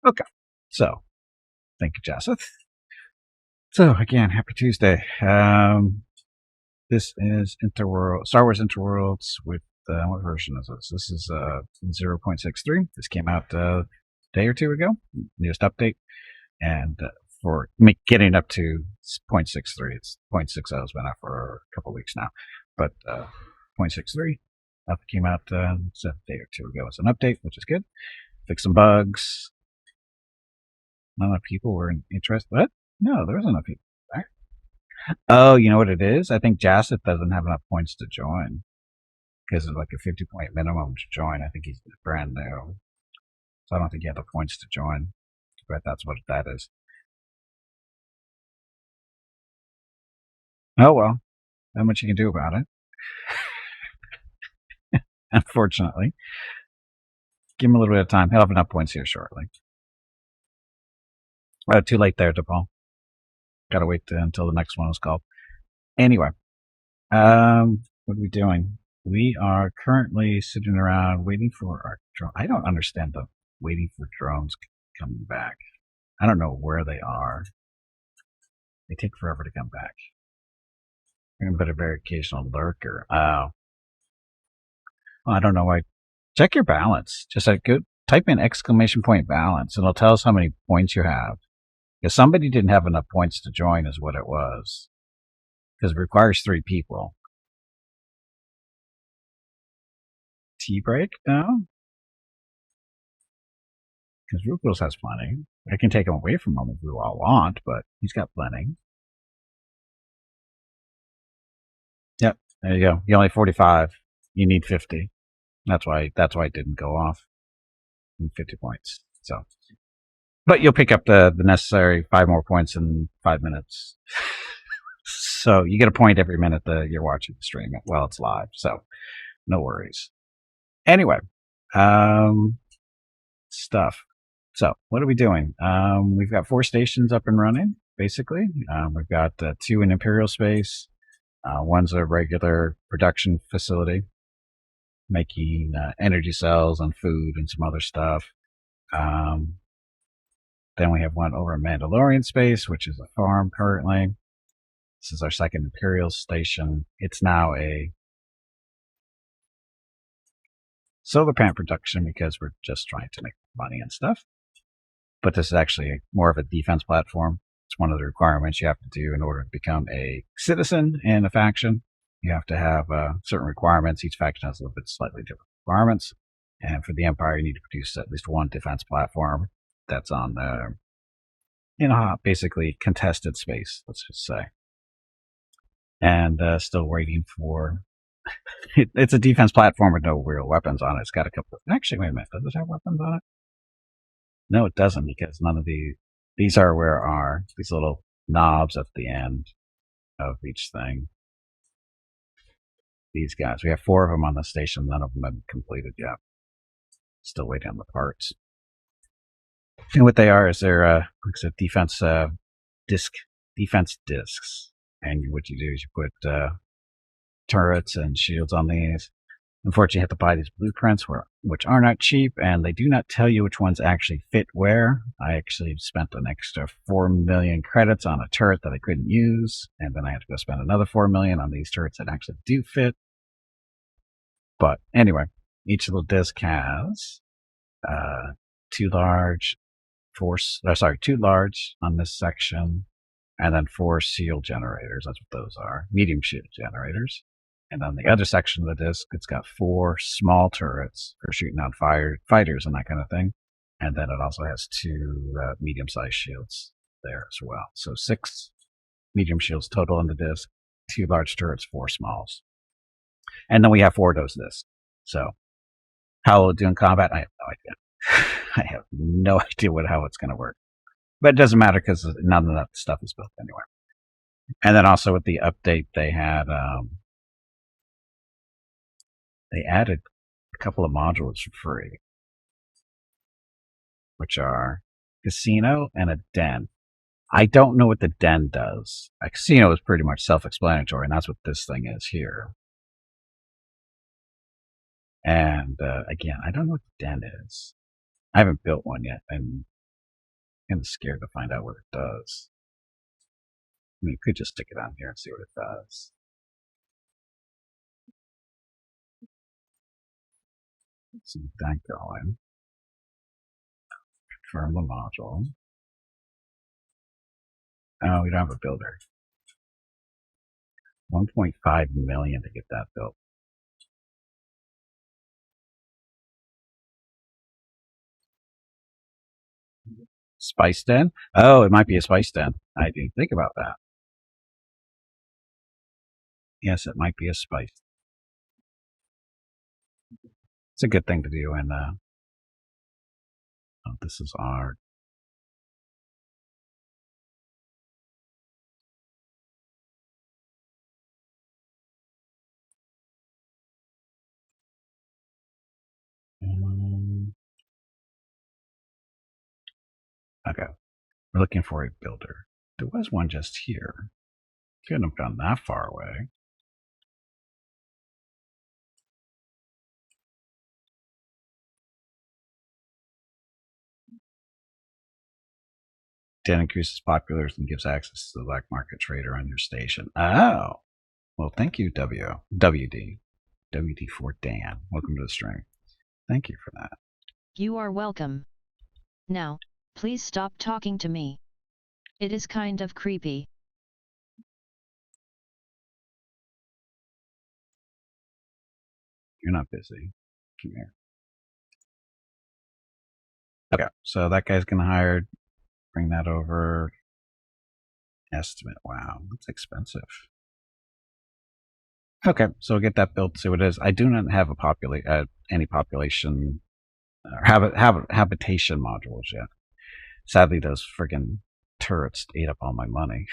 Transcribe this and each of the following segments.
Okay, so thank you, Joseph. So again, happy Tuesday. This is Star Wars Interworlds with what version is this? This is 0.63. This came out a day or two ago. Newest update, and for getting up to 0.63, it's 0.60 has been out for a couple weeks now, but 0.63 came out a day or two ago as an update, which is good. Fix some bugs. Not enough people were interested. What? No, there wasn't enough people there. Oh, you know what it is? I think Jasseth doesn't have enough points to join because it's like a 50-point minimum to join. I think he's brand new, so I don't think he had the points to join. But that's what that is. Oh well, not much you can do about it. Unfortunately, give him a little bit of time. He'll have enough points here shortly. Too late there, DePaul. Gotta wait until the next one is called. Anyway, what are we doing? We are currently sitting around waiting for our drone. I don't understand the waiting for drones coming back. I don't know where they are. They take forever to come back. But a very occasional lurker. Oh. Well, I don't know why. Check your balance. Just like go type in exclamation point balance, and it'll tell us how many points you have. Because somebody didn't have enough points to join is what it was. Because it requires 3 people. Tea break? No? Because Ruplos has plenty. I can take him away from him if we all want, but he's got plenty. Yep, there you go. You only 45. You need 50. That's why it didn't go off. 50 points. So, but you'll pick up the necessary 5 more points in 5 minutes. So you get a point every minute that you're watching the stream while it's live. So no worries. Anyway, stuff. So what are we doing? We've got 4 stations up and running, basically. We've got 2 in Imperial space. One's a regular production facility, making energy cells and food and some other stuff. Then we have one over in Mandalorian space, which is a farm currently. This is our 2nd Imperial station. It's now a solar panel production because we're just trying to make money and stuff. But this is actually more of a defense platform. It's one of the requirements you have to do in order to become a citizen in a faction. You have to have certain requirements. Each faction has a little bit slightly different requirements. And for the Empire, you need to produce at least 1 defense platform that's on basically contested space, let's just say. And still waiting for... it's a defense platform with no real weapons on it. It's got a couple... Actually, wait a minute. Does it have weapons on it? No, it doesn't, because none of these are where are these little knobs at the end of each thing. These guys. We have 4 of them on the station. None of them have been completed yet. Still waiting on the parts. And what they are is they're defense discs. And what you do is you put turrets and shields on these. Unfortunately, you have to buy these blueprints, which are not cheap, and they do not tell you which ones actually fit where. I actually spent an extra 4 million credits on a turret that I couldn't use, and then I had to go spend another 4 million on these turrets that actually do fit. But anyway, each little disc has 2 large on this section, and then 4 shield generators. That's what those are. Medium shield generators. And on the other section of the disc, it's got 4 small turrets for shooting out fighters and that kind of thing. And then it also has 2 medium-sized shields there as well. So 6 medium shields total on the disc, 2 large turrets, 4 smalls. And then we have 4 of those discs. So how will it do in combat? I have no idea. I have no idea how it's going to work. But it doesn't matter because none of that stuff is built anyway. And then also with the update, they had they added a couple of modules for free, which are casino and a den. I don't know what the den does. A casino is pretty much self-explanatory, and that's what this thing is here. And again, I don't know what the den is. I haven't built one yet, and I'm scared to find out what it does. I mean, you could just stick it on here and see what it does. Let's see that going. Confirm the module. Oh, we don't have a builder. 1.5 million to get that built. Spice Den? Oh, it might be a spice den. I didn't think about that. Yes, it might be a spice. It's a good thing to do. And oh, this is our. Okay, we're looking for a builder. There was one just here. Couldn't have gone that far away. Den increases popularity and gives access to the black market trader on your station. Oh, well, thank you, WD. WD4 Dan. Welcome to the stream. Thank you for that. You are welcome. Now, please stop talking to me. It is kind of creepy. You're not busy. Come here. Okay, so that guy's gonna hire. Bring that over. Estimate. Wow, that's expensive. Okay, so we'll get that built. See what it is. I do not have a any population or habitation modules yet. Sadly, those friggin' turrets ate up all my money.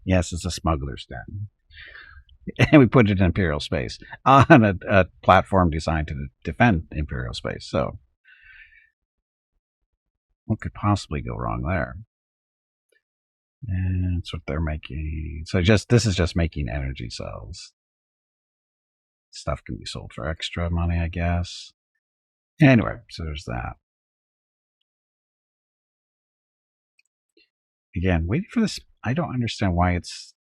Yes, it's a smuggler's den. And we put it in Imperial space on a platform designed to defend Imperial space. So, what could possibly go wrong there? And that's what they're making. So this is just making energy cells. Stuff can be sold for extra money, I guess. Anyway, so there's that. Again, waiting for this. I don't understand why it's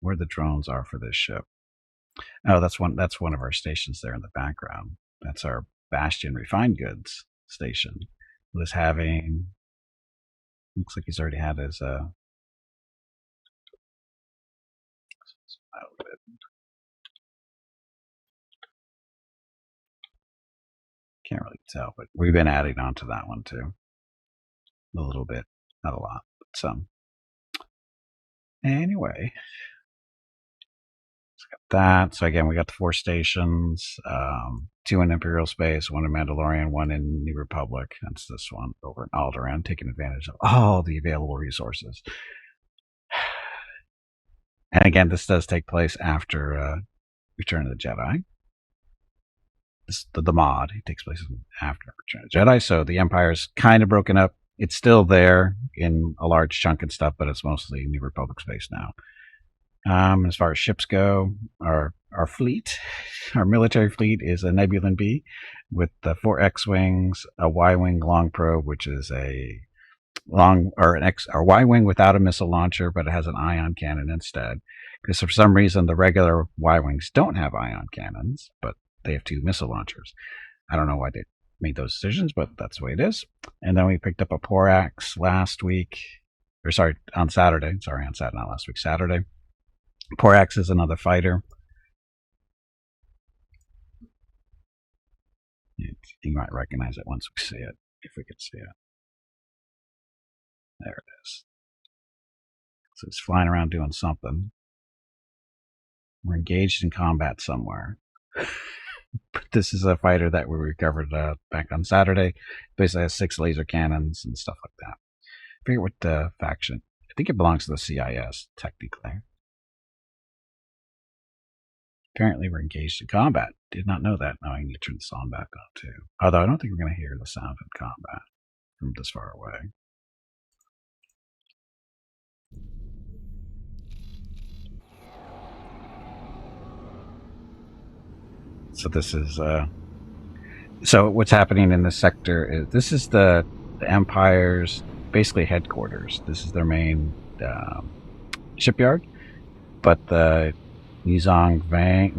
where the drones are for this ship. Oh, that's one of our stations there in the background. That's our Bastion refined goods station. Was having, looks like he's already had his can't really tell, but we've been adding on to that one too. A little bit, not a lot, but some. Anyway, that. So again, we got the 4 stations, 2 in Imperial space, 1 in Mandalorian, 1 in New Republic. That's this one over in Alderaan, taking advantage of all the available resources. And again, this does take place after Return of the Jedi. The mod it takes place after Return of the Jedi, so the Empire's kind of broken up. It's still there in a large chunk and stuff, but it's mostly New Republic space now. As far as ships go, our fleet, our military fleet is a nebulon-b with the 4 X-wings, a Y-wing long probe, which is a Y-wing without a missile launcher, but it has an ion cannon instead. Because for some reason the regular Y-wings don't have ion cannons, but they have 2 missile launchers. I don't know why they made those decisions, but that's the way it is. And then we picked up a Porax on Saturday. Sorry, on Saturday, not last week, Saturday. Porax is another fighter. You might recognize it once we see it, if we could see it. There it is. So it's flying around doing something. We're engaged in combat somewhere. But this is a fighter that we recovered back on Saturday. Basically has 6 laser cannons and stuff like that. I forget what the faction. I think it belongs to the CIS, technically. Apparently we're engaged in combat. Did not know that. Now I need to turn the sound back on too. Although I don't think we're going to hear the sound in combat from this far away. So this is so what's happening in this sector is this is the the Empire's basically headquarters. This is their main shipyard, but the Yuzhong Vang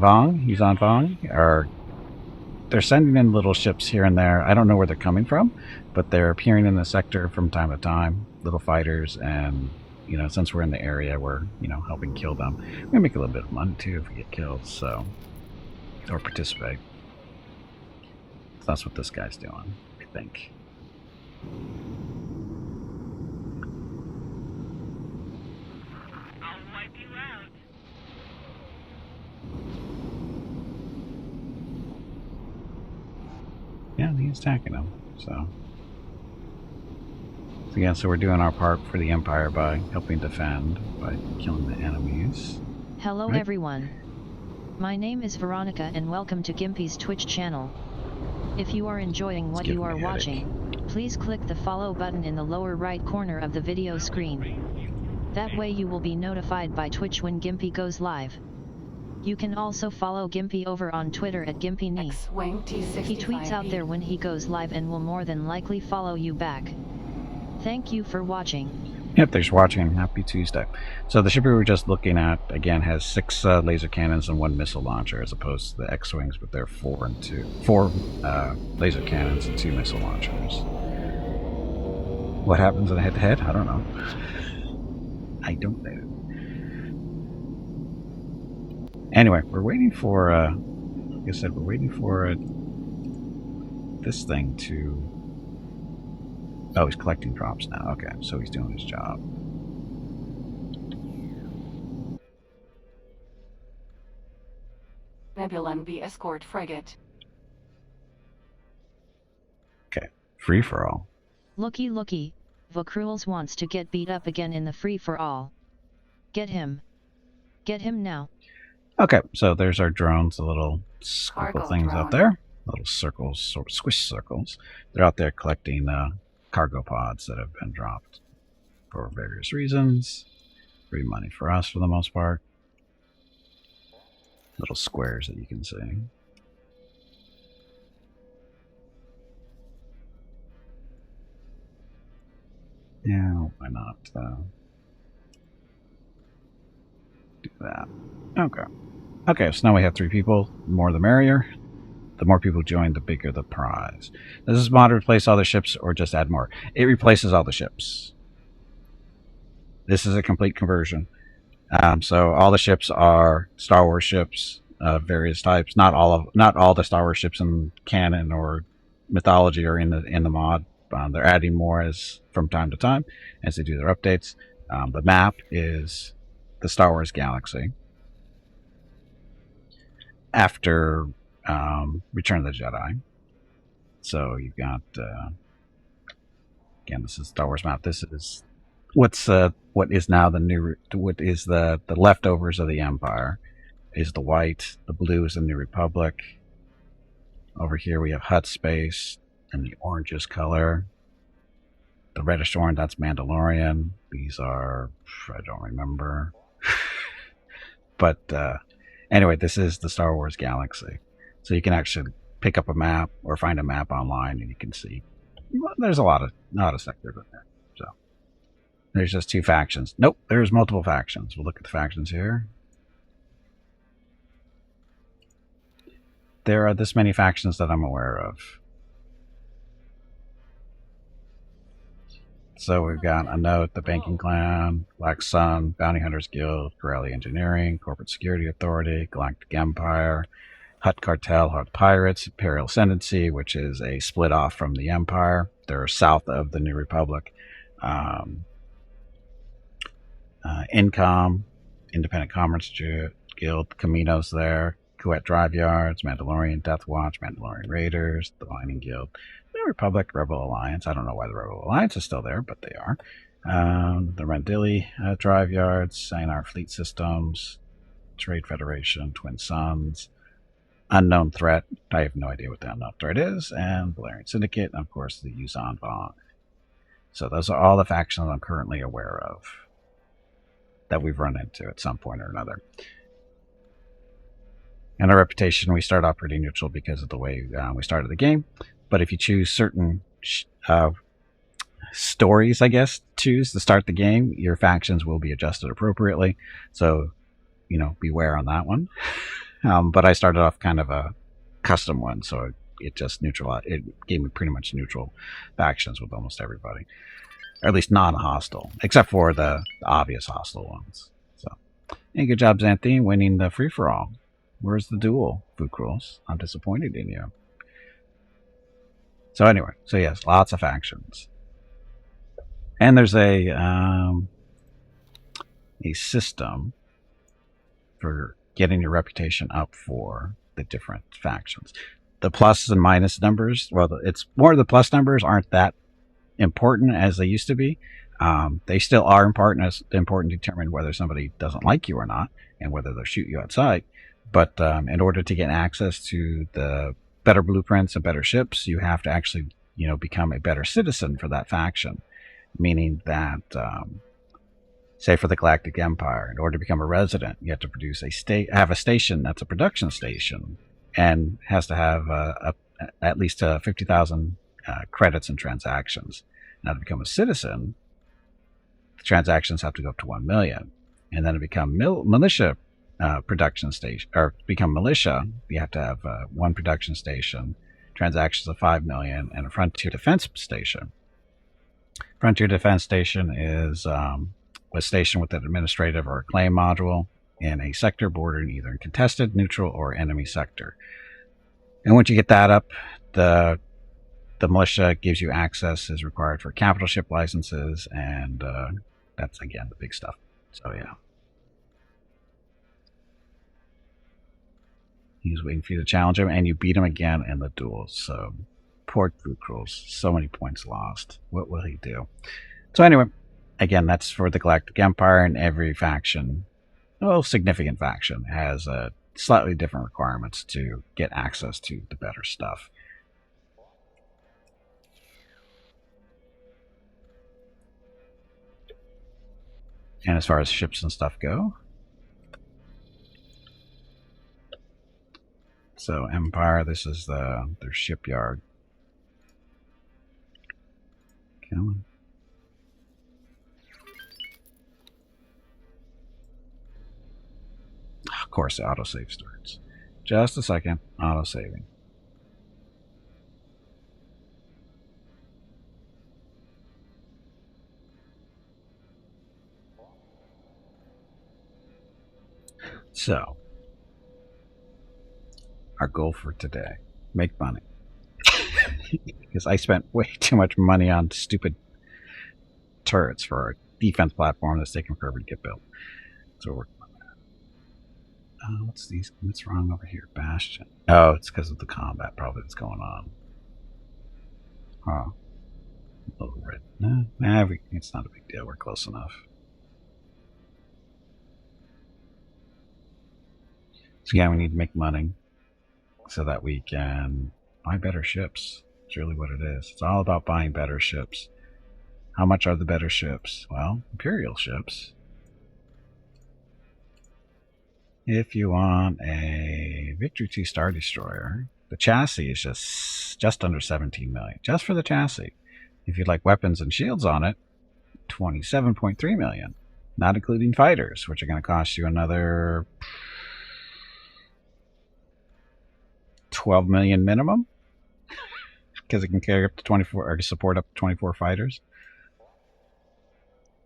are they're sending in little ships here and there. I don't know where they're coming from, but they're appearing in the sector from time to time, little fighters, and since we're in the area, we're helping kill them. We make a little bit of money too if we get killed, so or participate. So that's what this guy's doing, I think. I'll wipe you out. Yeah, he's attacking them. So again, so we're doing our part for the Empire by helping defend, by killing the enemies. Hello Right. everyone. My name is Veronica and welcome to Gimpy's Twitch channel. If you are enjoying what you are watching, please click the follow button in the lower right corner of the video screen. That way you will be notified by Twitch when Gimpy goes live. You can also follow Gimpy over on Twitter at GimpyKnee. He tweets out there when he goes live and will more than likely follow you back. Thank you for watching. Yep, thanks for watching. Happy Tuesday. So the ship we were just looking at, again, has 6 laser cannons and 1 missile launcher, as opposed to the X-Wings, but they're 4 laser cannons and 2 missile launchers. What happens in a head-to-head? I don't know. I don't know. Anyway, we're waiting for, like I said, we're waiting for this thing to... Oh, he's collecting drops now. Okay, so he's doing his job. Nebulon-b escort frigate. Okay, free for all. Looky looky, Vokruels wants to get beat up again in the free-for-all. Get him. Get him now. Okay, so there's our drones, the little squiggle Cargo things drone. out there. Little circles, sort of squish circles. They're out there collecting cargo pods that have been dropped for various reasons. Free money for us for the most part. Little squares that you can see. Yeah, why not do that? Okay. Okay, so now we have 3 people. The more the merrier. The more people join, the bigger the prize. Does this mod replace all the ships or just add more? It replaces all the ships. This is a complete conversion. So all the ships are Star Wars ships, various types. Not all the Star Wars ships in canon or mythology are in the mod. They're adding more as from time to time as they do their updates. The map is the Star Wars galaxy. After Return of the Jedi. So you've got again, this is Star Wars map. This is what is now the leftovers of the Empire. Is the white, the blue is the New Republic. Over here we have Hutt space, and the orangish color. The reddish orange, that's Mandalorian. These are, I don't remember. But anyway, this is the Star Wars galaxy. So you can actually pick up a map or find a map online and you can see there's a lot of sectors in there. So there's just 2 factions. Nope, there's multiple factions. We'll look at the factions here. There are this many factions that I'm aware of. So we've got a note, the Banking Clan, Black Sun, Bounty Hunters Guild, Corelli Engineering, Corporate Security Authority, Galactic Empire, Hutt Cartel, Hutt Pirates, Imperial Ascendancy, which is a split off from the Empire. They're south of the New Republic. Incom, Independent Commerce Guild, Caminos there, Kuwait Drive Yards, Mandalorian Death Watch, Mandalorian Raiders, the Mining Guild, New Republic, Rebel Alliance. I don't know why the Rebel Alliance is still there, but they are. The Rendili Drive Yards, Saynar Fleet Systems, Trade Federation, Twin Suns, Unknown Threat. I have no idea what the Unknown Threat is, and Valerian Syndicate, and of course the Yuzhong Vang. So those are all the factions I'm currently aware of that we've run into at some point or another. And our reputation, we start operating neutral because of the way we started the game. But if you choose certain stories, I guess, choose to start the game, your factions will be adjusted appropriately. So, beware on that one. But I started off kind of a custom one, so it just neutralized. It gave me pretty much neutral factions with almost everybody, or at least non-hostile, except for the obvious hostile ones. So, hey, good job, Xanthi, winning the free for all. Where's the duel, Fukrals? I'm disappointed in you. So anyway, so yes, lots of factions, and there's a system for getting your reputation up for the different factions. The plus and minus numbers, well, it's more the plus numbers aren't that important as they used to be. They still are important to determine whether somebody doesn't like you or not, and whether they'll shoot you outside. But in order to get access to the better blueprints and better ships, you have to actually, become a better citizen for that faction. Meaning that, say for the Galactic Empire, in order to become a resident, you have to produce have a station that's a production station, and has to have at least 50,000 credits and transactions. Now, to become a citizen, the transactions have to go up to 1 million, and then to become militia production station, or become militia, you have to have one production station, transactions of 5 million, and a frontier defense station. Frontier defense station is a station with an administrative or a claim module in a sector bordering either in contested, neutral, or enemy sector. And once you get that up, the militia gives you access as required for capital ship licenses, and that's again the big stuff. So yeah. He was waiting for you to challenge him, and you beat him again in the duels. So, poor Fukrals. So many points lost. What will he do? So anyway, again, that's for the Galactic Empire, and every faction, significant faction, has slightly different requirements to get access to the better stuff. And as far as ships and stuff go, so Empire, this is their shipyard. Come on. Of course, the autosave starts. Just a second, auto-saving. So, our goal for today, make money. Because I spent way too much money on stupid turrets for a defense platform that's taken forever to get built. So we're working on that. What's wrong over here? Bastion. Oh, it's because of the combat probably that's going on. Oh. A little red. It's not a big deal. We're close enough. So yeah, we need to make money so that we can buy better ships. It's really what it is. It's all about buying better ships. How much are the better ships? Well, Imperial ships. If you want a Victory 2 Star Destroyer, the chassis is just under 17 million. Just for the chassis. If you'd like weapons and shields on it, 27.3 million. Not including fighters, which are going to cost you another 12 million minimum. Because it can carry up to 24, or support up to 24 fighters.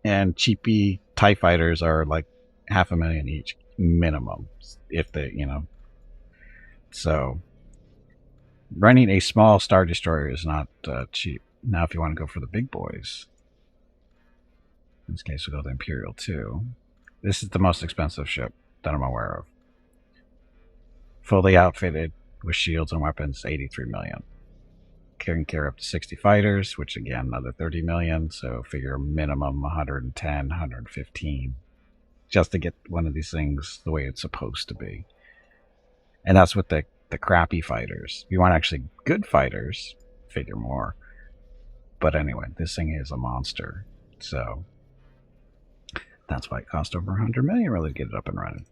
And cheapy TIE fighters are like 500,000 each minimum, if they, So, running a small Star Destroyer is not cheap. Now, if you want to go for the big boys, in this case, we'll go to Imperial 2. This is the most expensive ship that I'm aware of. Fully outfitted with shields and weapons, 83 million. Can carry up to 60 fighters, which again, another 30 million. So figure minimum 110, 115, just to get one of these things the way it's supposed to be. And that's with the crappy fighters. If you want actually good fighters, figure more. But anyway, this thing is a monster. So that's why it cost over 100 million really to get it up and running.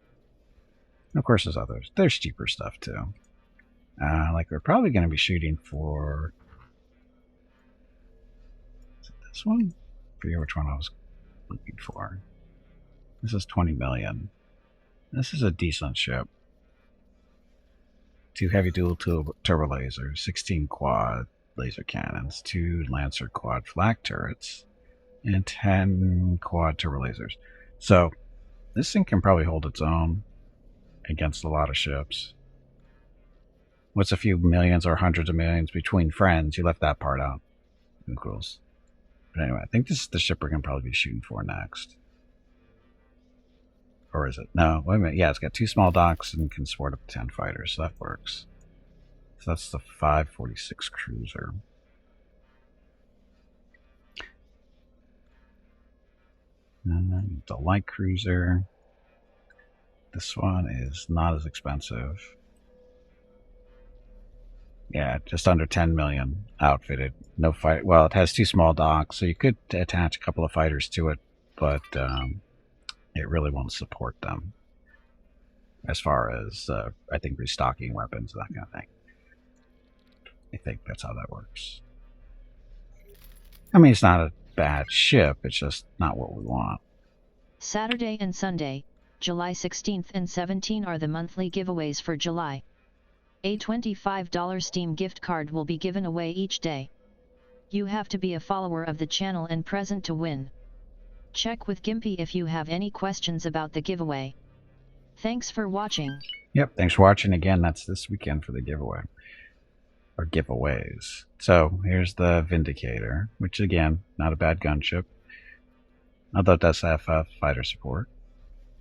And of course, there's others. There's cheaper stuff too. Like we're probably going to be shooting for This one? I forget which one I was looking for. This is 20 million. This is a decent ship. 2 heavy dual turbo lasers, 16 quad laser cannons, 2 Lancer quad flak turrets, and 10 quad turbo lasers. So this thing can probably hold its own against a lot of ships. What's a few millions or hundreds of millions between friends? You left that part out. Equals. But anyway, I think this is the ship we're going to probably be shooting for next. Or is it? No, wait a minute. Yeah, it's got 2 small docks and can support up to 10 fighters, so that works. So that's the 546 cruiser. And then the light cruiser. This one is not as expensive. Yeah, just under 10 million outfitted. No fight. Well, it has 2 small docks, so you could attach a couple of fighters to it, but it really won't support them as far as I think restocking weapons and that kind of thing. I think that's how that works. I mean, it's not a bad ship, it's just not what we want. Saturday and Sunday, July 16th and 17 are the monthly giveaways for July. A $25 Steam gift card will be given away each day. You have to be a follower of the channel and present to win. Check with Gimpy if you have any questions about the giveaway. Thanks for watching. Yep, thanks for watching. Again, that's this weekend for the giveaway. Or giveaways. So, here's the Vindicator, which again, not a bad gunship. Although it does have fighter support.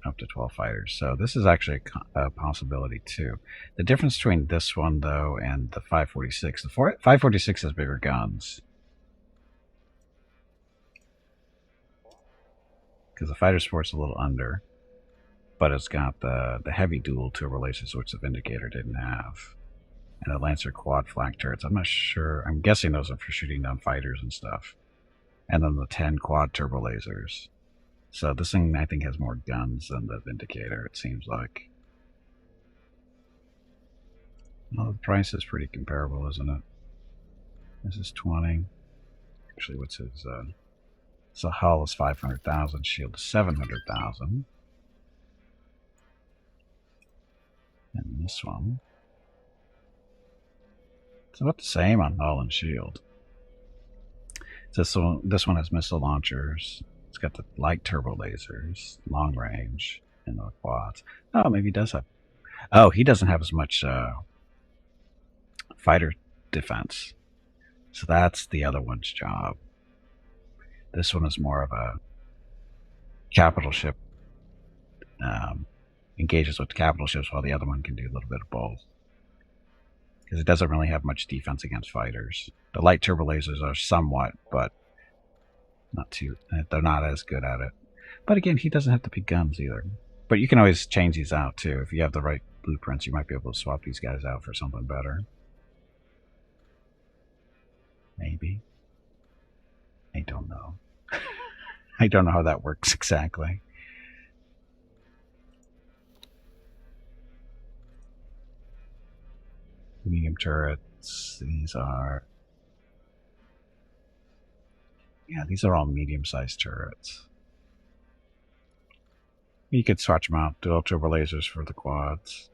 Up to 12 fighters. So this is actually a possibility too. The difference between this one though and the 546, the 546 has bigger guns. Because the fighter support's a little under. But it's got the heavy dual turbo lasers, which the Vindicator didn't have. And the Lancer quad flak turrets. I'm not sure. I'm guessing those are for shooting down fighters and stuff. And then the 10 quad turbo lasers. So this thing, I think, has more guns than the Vindicator, it seems like. Well, the price is pretty comparable, isn't it? This is 20. Actually, what's his... so hull is 500,000, shield is 700,000. And this one... it's about the same on hull and shield. So this one has missile launchers. It's got the light turbo lasers, long range, and the quads. Oh, maybe he does have... oh, he doesn't have as much fighter defense. So that's the other one's job. This one is more of a capital ship. Engages with capital ships, while the other one can do a little bit of both. Because it doesn't really have much defense against fighters. The light turbo lasers are somewhat, but not too. They're not as good at it. But again, he doesn't have the big guns either. But you can always change these out too. If you have the right blueprints, you might be able to swap these guys out for something better. Maybe. I don't know. I don't know how that works exactly. Medium turrets. These are... yeah, these are all medium-sized turrets. You could swatch them out. Dual turbo lasers for the quads.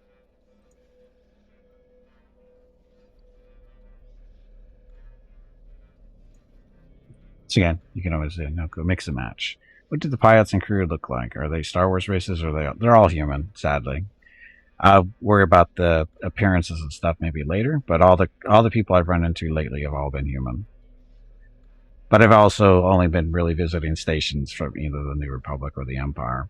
So again, you can always go mix and match. What do the pilots and crew look like? Are they Star Wars races, or they're all human? Sadly, I'll worry about the appearances and stuff maybe later. But all the people I've run into lately have all been human. But I've also only been really visiting stations from either the New Republic or the Empire.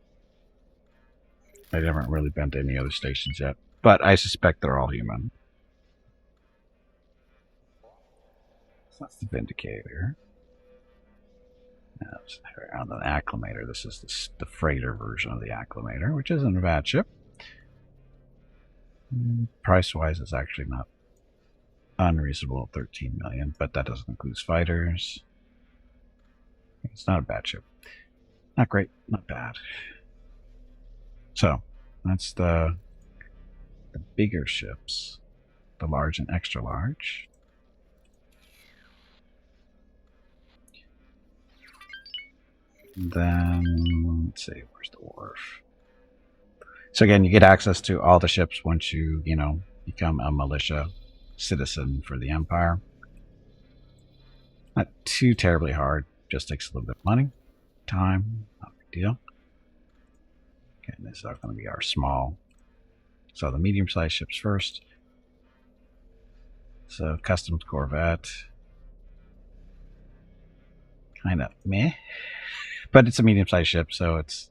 I haven't really been to any other stations yet, but I suspect they're all human. So that's the Vindicator. On the Acclimator, this is the freighter version of the Acclimator, which isn't a bad ship. Price-wise, it's actually not unreasonable at 13 million, but that doesn't include fighters. It's not a bad ship. Not great, not bad. So, that's the bigger ships, the large and extra large. Then, let's see, where's the wharf? So again, you get access to all the ships once you, become a militia citizen for the Empire. Not too terribly hard, just takes a little bit of money, time, not a big deal. Okay, this is going to be our small. So the medium-sized ships first. So customs corvette. Kind of meh. But it's a medium-sized ship, so it's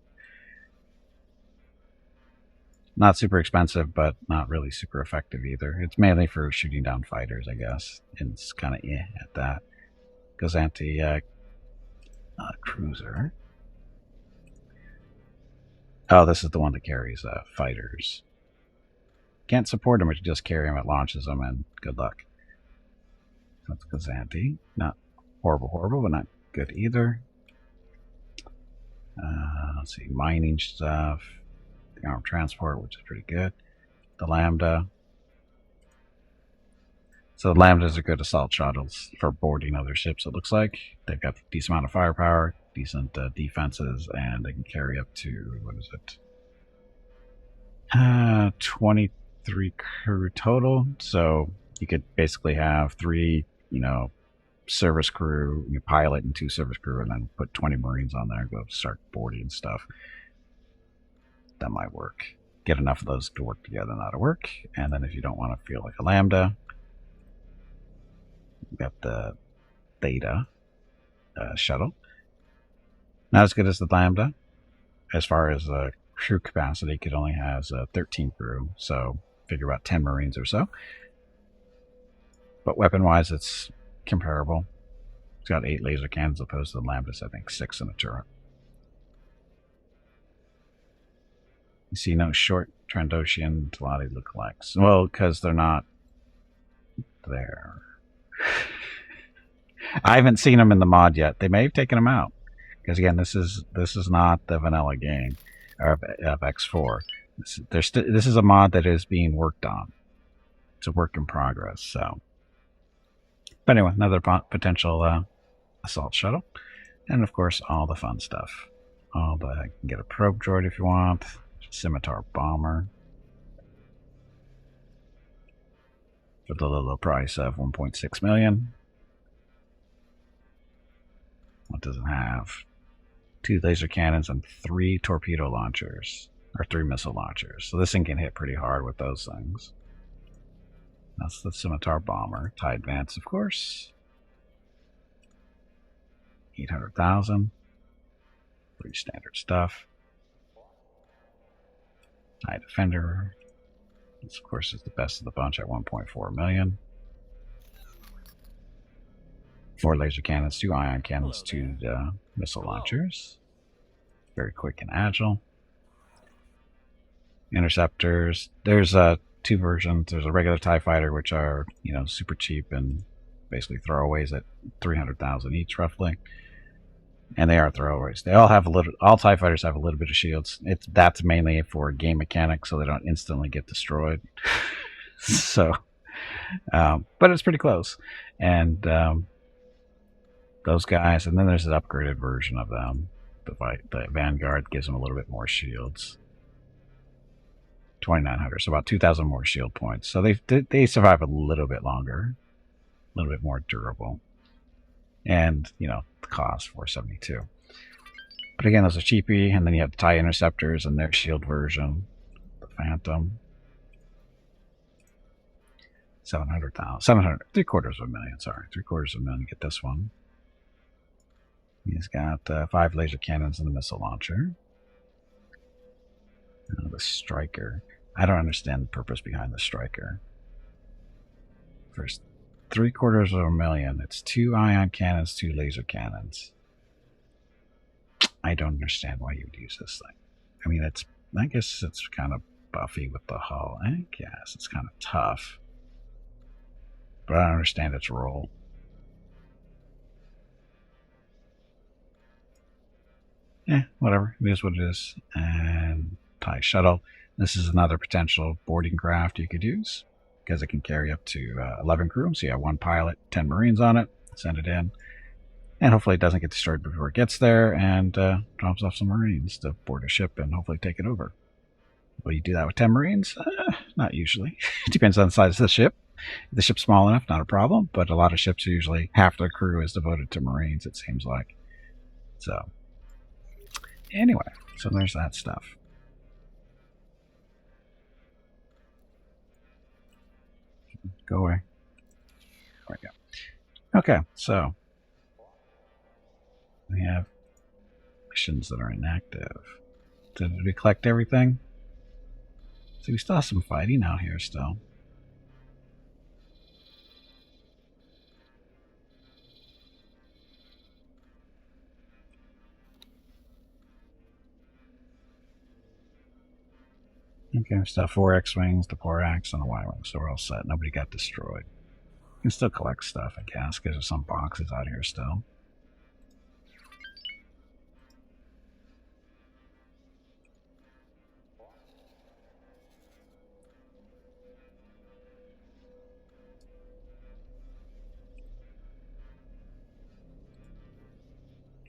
not super expensive, but not really super effective either. It's mainly for shooting down fighters, I guess. And it's kind of at that. Goes anti cruiser. Oh, this is the one that carries fighters. Can't support them, but you just carry them. It launches them, and good luck. So that's Gazanti. Not horrible, but not good either. Let's see, mining stuff. The armed transport, which is pretty good. The Lambda. So the Lambdas are good assault shuttles for boarding other ships, it looks like. They've got a decent amount of firepower, decent defenses, and they can carry up to, what is it? 23 crew total. So you could basically have 3, service crew, pilot and 2 service crew, and then put 20 Marines on there and go start boarding stuff. That might work. Get enough of those to work together, not to work. And then if you don't want to feel like a Lambda, you got the Theta shuttle. Not as good as the Lambda. As far as crew capacity, it only has 13 crew, so figure about 10 Marines or so. But weapon-wise, it's comparable. It's got 8 laser cannons opposed to the Lambdas, I think 6 in a turret. You see no short Trandoshan Talati lookalikes. Well, because they're not there. I haven't seen them in the mod yet. They may have taken them out. Because again, this is not the vanilla game of X4. This is a mod that is being worked on. It's a work in progress. So, but anyway, another potential assault shuttle, and of course all the fun stuff. You can get a probe droid if you want. Scimitar bomber for the low price of 1.6 million. What does it have? 2 laser cannons and 3 torpedo launchers, or 3 missile launchers. So this thing can hit pretty hard with those things. That's the Scimitar bomber. TIE Advance, of course. 800,000. Pretty standard stuff. TIE Defender. This, of course, is the best of the bunch at 1.4 million. 4 laser cannons, 2 ion cannons, 2 missile launchers. Very quick and agile. Interceptors. There's 2 versions. There's a regular TIE fighter, which are super cheap and basically throwaways at 300,000 each, roughly. And they are throwaways. They all have a little. All TIE fighters have a little bit of shields. That's mainly for game mechanics, so they don't instantly get destroyed. So, but it's pretty close. And those guys, and then there's an upgraded version of them. The Vanguard gives them a little bit more shields. 2,900, so about 2,000 more shield points. So they survive a little bit longer, a little bit more durable. And, the cost, 472. But again, those are cheapy, and then you have the TIE Interceptors and their shield version. The Phantom. 700,000. 700, 750,000, sorry. 750,000, get this one. He's got 5 laser cannons and a missile launcher. The Striker. I don't understand the purpose behind the Striker. First, 750,000. It's 2 ion cannons, 2 laser cannons. I don't understand why you would use this thing. I mean, I guess it's kind of buffy with the hull. I guess it's kind of tough. But I don't understand its role. Whatever. It is what it is. And TIE Shuttle. This is another potential boarding craft you could use, because it can carry up to 11 crew. So you have 1 pilot, 10 Marines on it. Send it in. And hopefully it doesn't get destroyed before it gets there, and drops off some Marines to board a ship and hopefully take it over. Will you do that with 10 Marines? Not usually. It depends on the size of the ship. If the ship's small enough, not a problem, but a lot of ships are usually half their crew is devoted to Marines, it seems like. So, anyway, so there's that stuff. Go away. There we go. Okay, so we have missions that are inactive. Did we collect everything? So we still have some fighting out here still. Okay, we still have 4 X-Wings, the 4 X, and the Y-Wing, so we're all set. Nobody got destroyed. You can still collect stuff, I guess, because there's some boxes out here still.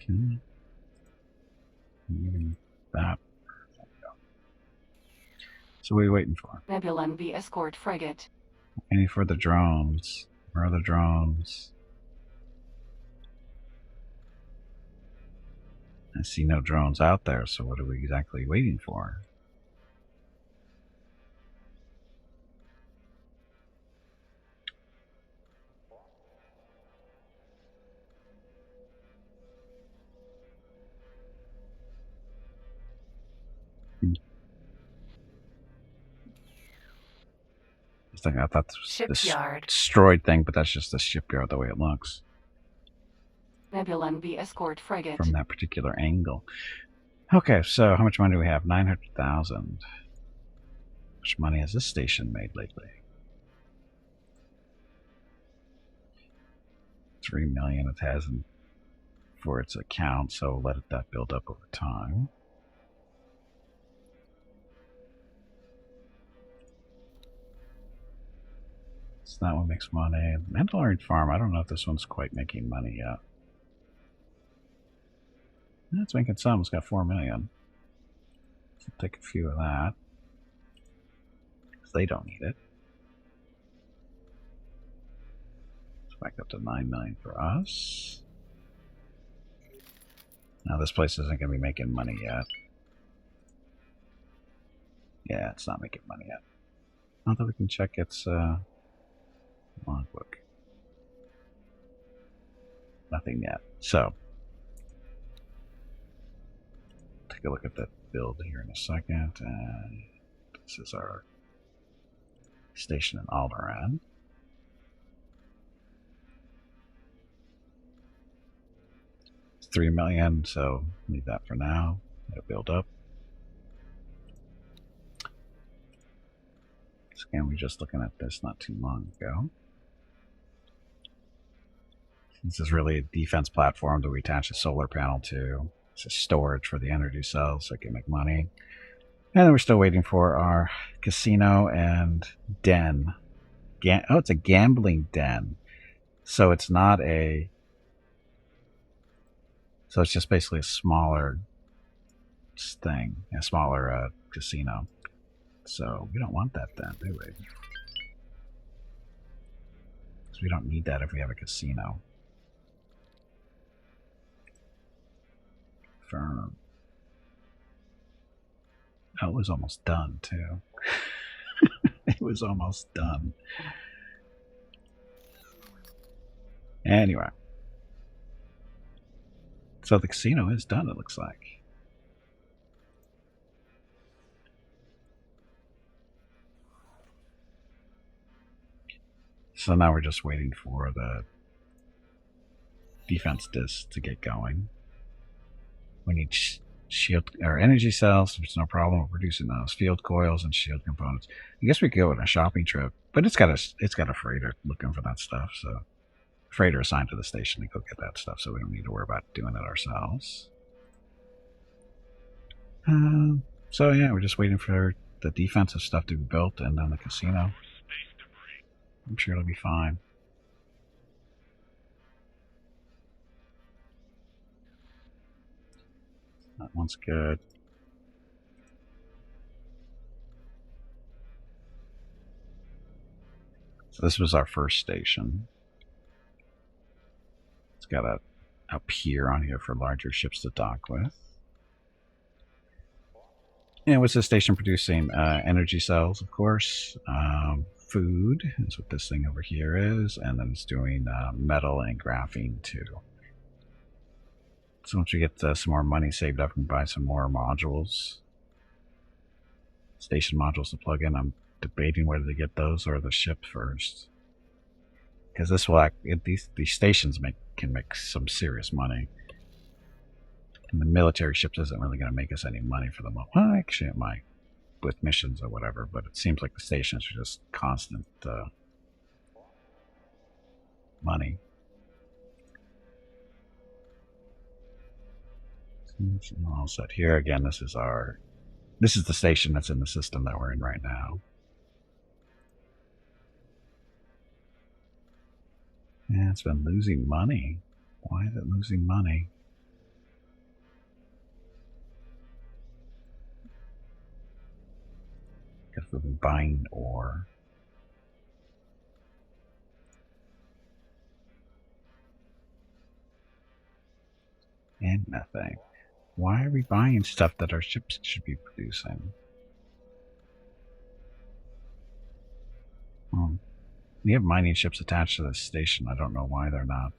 Okay. That. So what are you waiting for? Nebulon-b escort frigate. Waiting for the drones. Where are the drones? I see no drones out there, so what are we exactly waiting for? I thought this was Shipyard. this destroyed thing, but that's just the shipyard the way it looks Nebulon-b escort frigate. from that particular angle. Okay, so how much money do we have? 900,000. How much money has this station made lately? 3 million it has for its account, so let that build up over time. So that one makes money. Mandalorian Farm, I don't know if this one's quite making money yet. It's making some. It's got 4 million. So take a few of that, because they don't need it. It's back up to 9 million for us. Now this place isn't going to be making money yet. Yeah, it's not making money yet. Not that we can check its logbook. Nothing yet. So, take a look at that build here in a second. And this is our station in Alderaan. It's 3 million, so leave that for now. It'll build up. So again, we were just looking at this not too long ago. This is really a defense platform that we attach a solar panel to. It's a storage for the energy cells so it can make money. And then we're still waiting for our casino and den. Oh, it's a gambling den. So it's not a... So it's just basically a smaller thing. A smaller casino. So we don't want that then, do we? Because we don't need that if we have a casino. Firm. Oh, it was almost done, too. It was almost done. Anyway. So the casino is done, it looks like. So now we're just waiting for the defense disc to get going. We need shield or energy cells. There's no problem with producing those field coils and shield components. I guess we could go on a shopping trip, but it's got a freighter looking for that stuff. So freighter assigned to the station to go get that stuff. So we don't need to worry about doing it ourselves. So yeah, we're just waiting for the defensive stuff to be built and then the casino. I'm sure it'll be fine. That one's good. So this was our first station. It's got a pier on here for larger ships to dock with. And it was a station producing energy cells, of course. Food is what this thing over here is. And then it's doing metal and graphene too. So once we get some more money saved up, we can buy some more modules. Station modules to plug in. I'm debating whether to get those or the ship first. Because this will these stations can make some serious money. And the military ships isn't really going to make us any money for the moment. Well, actually it might, with missions or whatever, but it seems like the stations are just constant money. All set here again. This is the station that's in the system that we're in right now. Yeah, it's been losing money. Why is it losing money? Because we've been buying ore. And methane. Why are we buying stuff that our ships should be producing? We have mining ships attached to this station. I don't know why they're not.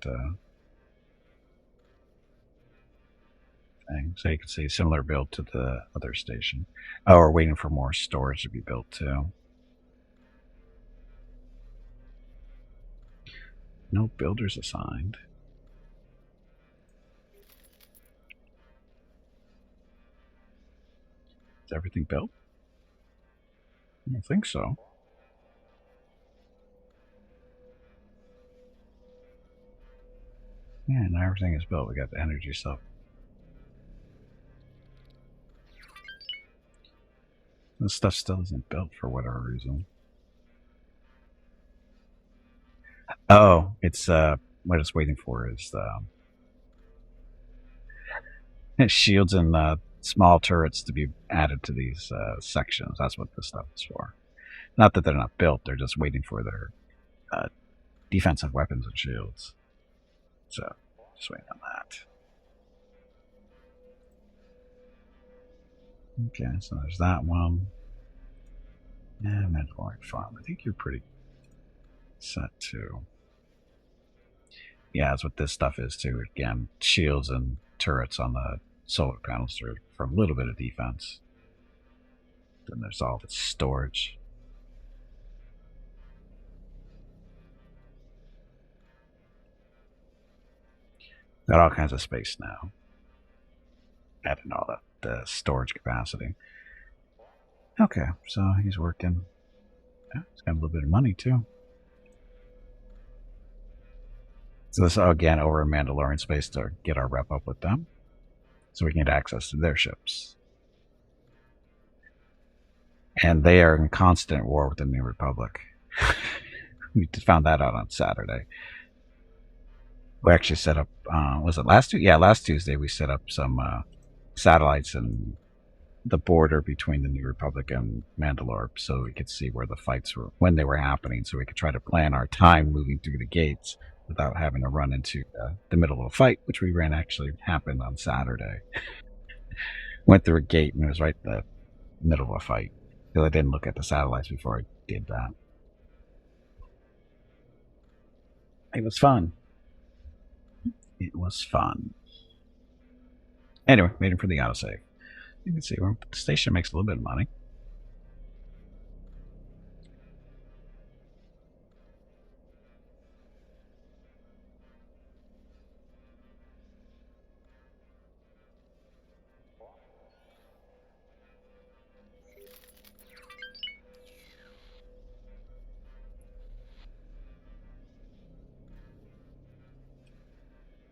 So you can see similar build to the other station. Oh, we're waiting for more storage to be built too. No builders assigned. Is everything built? I don't think so. Yeah, now everything is built. We got the energy stuff. This stuff still isn't built for whatever reason. Oh, it's what it's waiting for is the shields and small turrets to be added to these sections. That's what this stuff is for. Not that they're not built, they're just waiting for their defensive weapons and shields. So, just waiting on that. Okay, so there's that one. And Mandalorian Farm. I think you're pretty set too. Yeah, that's what this stuff is too. Again, shields and turrets on the solar panels for a little bit of defense. Then there's all the storage. Got all kinds of space now. Adding all the storage capacity. Okay, so he's working. Yeah, he's got a little bit of money too. So this again over in Mandalorian space to get our rep up with them, so we can get access to their ships. And they are in constant war with the New Republic. We found that out on Saturday. We actually set up, was it last Tuesday? Yeah, last Tuesday we set up some satellites in the border between the New Republic and Mandalore so we could see where the fights were, when they were happening, so we could try to plan our time moving through the gates without having to run into the middle of a fight, which we ran actually happened on Saturday. Went through a gate and it was right in the middle of a fight. Because I didn't look at the satellites before I did that. It was fun. It was fun. Anyway, waiting for the autosave. You can see where the station makes a little bit of money.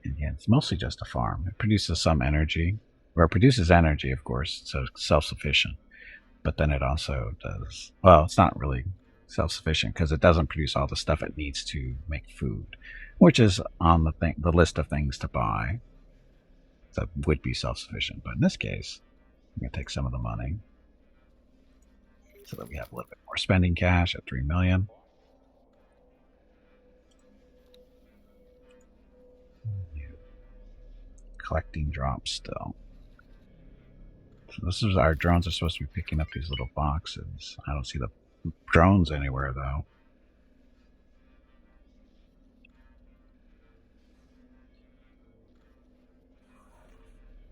And yeah, it's mostly just a farm. It produces some energy. Or it produces energy, of course, so it's self-sufficient. But then it also does... Well, it's not really self-sufficient because it doesn't produce all the stuff it needs to make food, which is on the list of things to buy. that would be self-sufficient. But in this case, I'm going to take some of the money so that we have a little bit more spending cash at 3 million. Collecting drops still. So this is our drones are supposed to be picking up these little boxes. I don't see the drones anywhere though.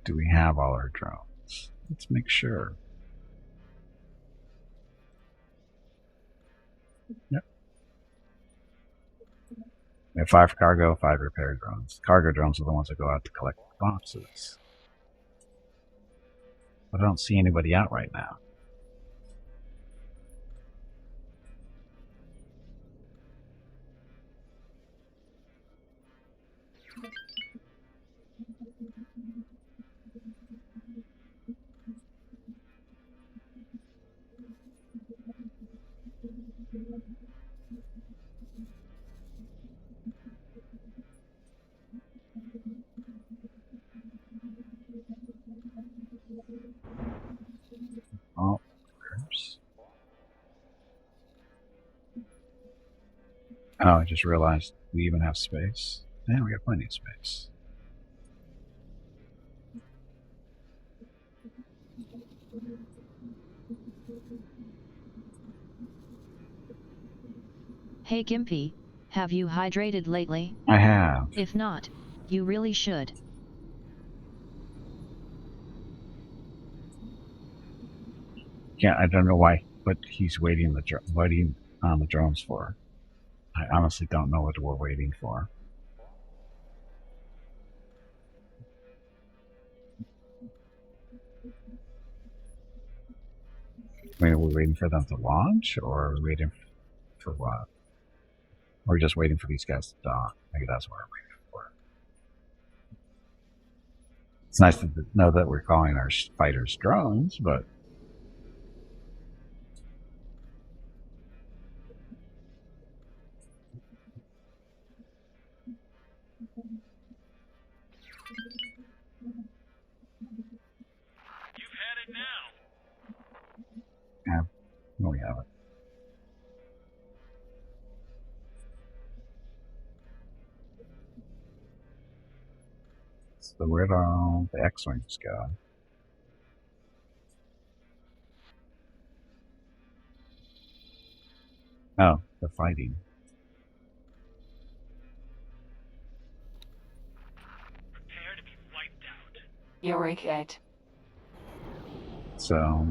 Do we have all our drones? Let's make sure. Yep. We have 5 cargo, 5 repair drones. Cargo drones are the ones that go out to collect boxes. But I don't see anybody out right now. Oh, oops. Oh, I just realized we even have space. Yeah, we got plenty of space. Hey Gimpy, have you hydrated lately? I have. If not, you really should. Yeah, I don't know why, but he's waiting on the drones for. I honestly don't know what we're waiting for. I mean, are we waiting for them to launch, or are we waiting for what? Or are we just waiting for these guys to dock? Maybe that's what we're waiting for. It's nice to know that we're calling our fighters drones, but You've had it now. yeah, no, we haven't. So where'd all the X-Wings go? Oh, they're fighting. Prepare to be wiped out. Yorick it. So,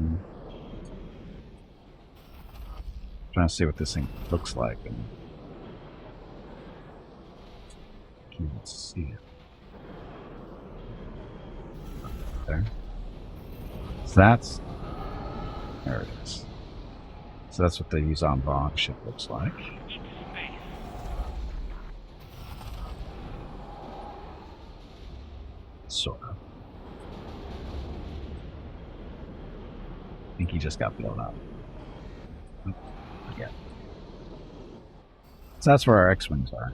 trying to see what this thing looks like, and can't see it. There. So that's there it is. So that's what the Yuzhan ship looks like. Eat space. Sort of. I think he just got blown up. Yeah. So that's where our X-Wings are.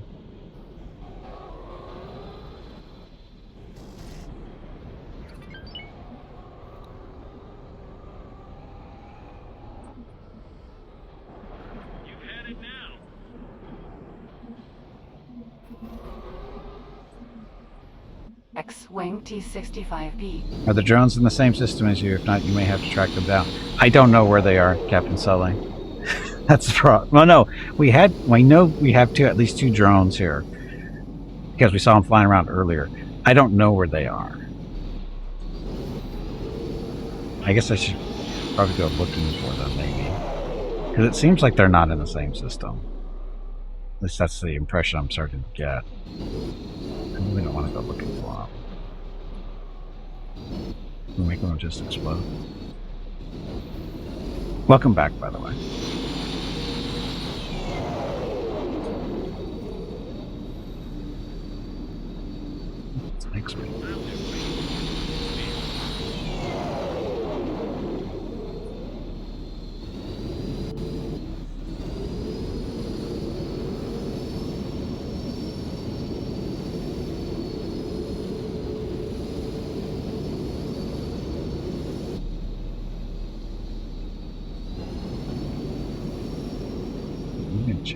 You've had it now. X-Wing T-65B. Are the drones in the same system as you? If not, you may have to track them down. I don't know where they are, Captain Sully. That's the problem. Well, no, we know we have at least 2 drones here because we saw them flying around earlier. I don't know where they are. I guess I should probably go looking for them, maybe, because it seems like they're not in the same system. At least that's the impression I'm starting to get. I really don't want to go looking for them. We'll make them just explode. Welcome back, by the way. It's an X-Wing.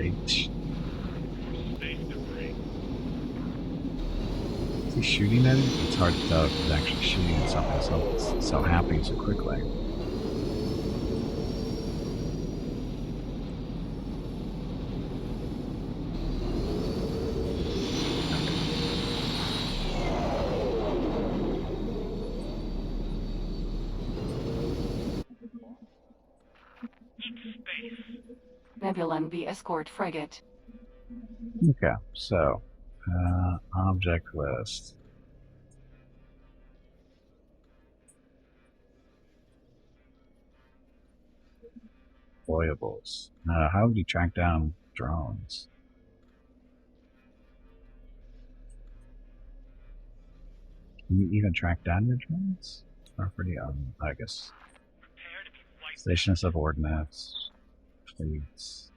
H. Space debris. Is he shooting at it? It's hard to tell if he's actually shooting at something so happening so quickly. Space. Nebulon-b escort frigate. Okay, so object list. Deployables. How would you track down drones? Can you even track down your drones? Or pretty, I guess. Prepare to be wiped Station of subordinates, fleets,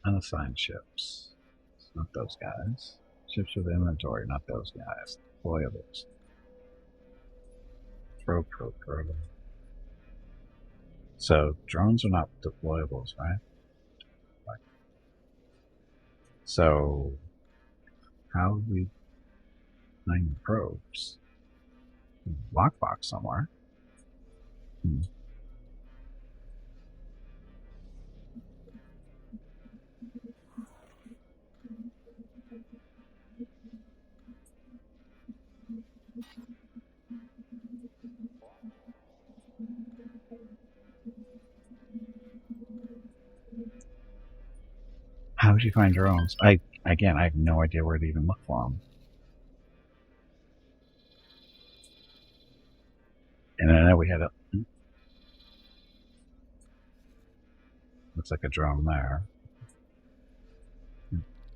unassigned ships. Not those guys. Ships with inventory, not those guys. Deployables. Pro. So drones are not deployables, right? So how do we find the probes? Lockbox somewhere. How would you find drones? I have no idea where to even look for them. And I know we had a... Looks like a drone there.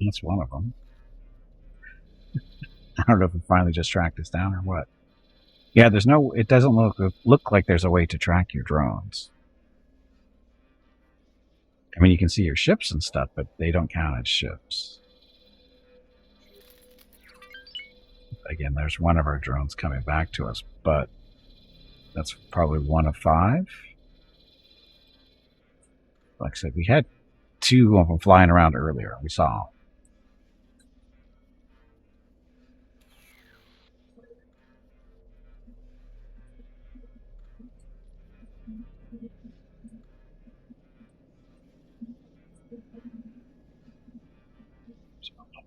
That's one of them. I don't know if it finally just tracked us down or what. Yeah, there's no... It doesn't look like there's a way to track your drones. I mean, you can see your ships and stuff, but they don't count as ships. Again, there's one of our drones coming back to us, but that's probably one of 5. Like I said, we had 2 of them flying around earlier. We saw.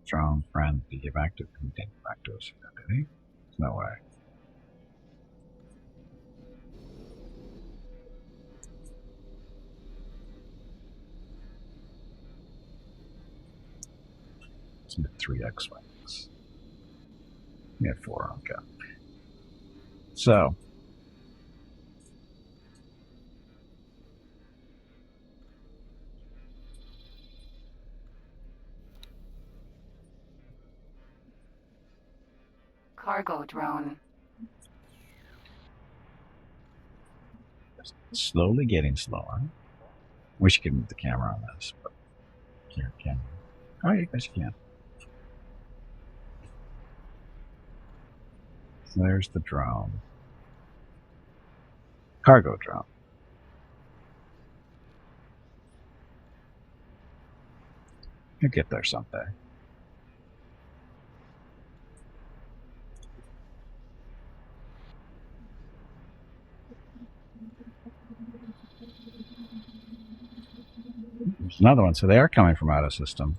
Drone friend, did he get back to us? Did he? No way. It's 3 X-Wings. We had 4, okay. So, Cargo drone. slowly getting slower. Wish you could move the camera on this, but here can. Oh, yeah, yes, you can. So there's the drone. Cargo drone. You'll get there someday. There's another one, so they are coming from out of system.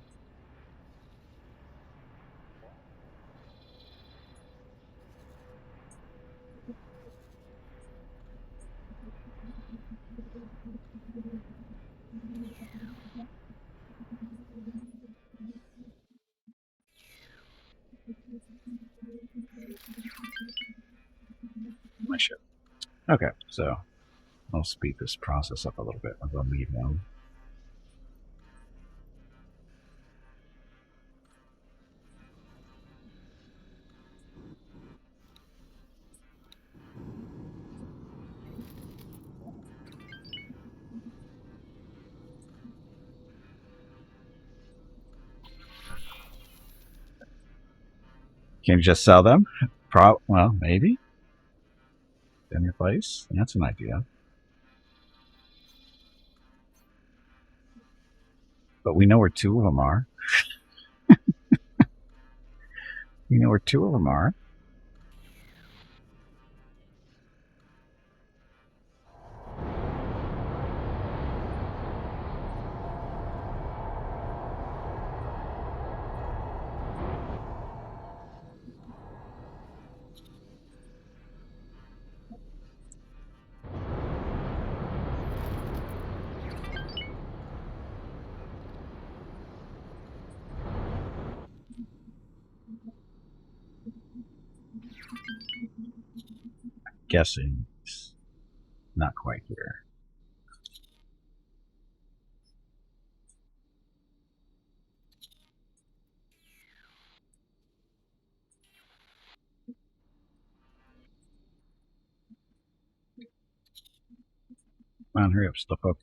My ship. Okay, so I'll speed this process up a little bit. I'll leave them. Can you just sell them? Well, maybe. In your place? That's an idea. But we know where two of them are. We know where two of them are. Guessing it's not quite here. Come on, hurry up, Slowpoke.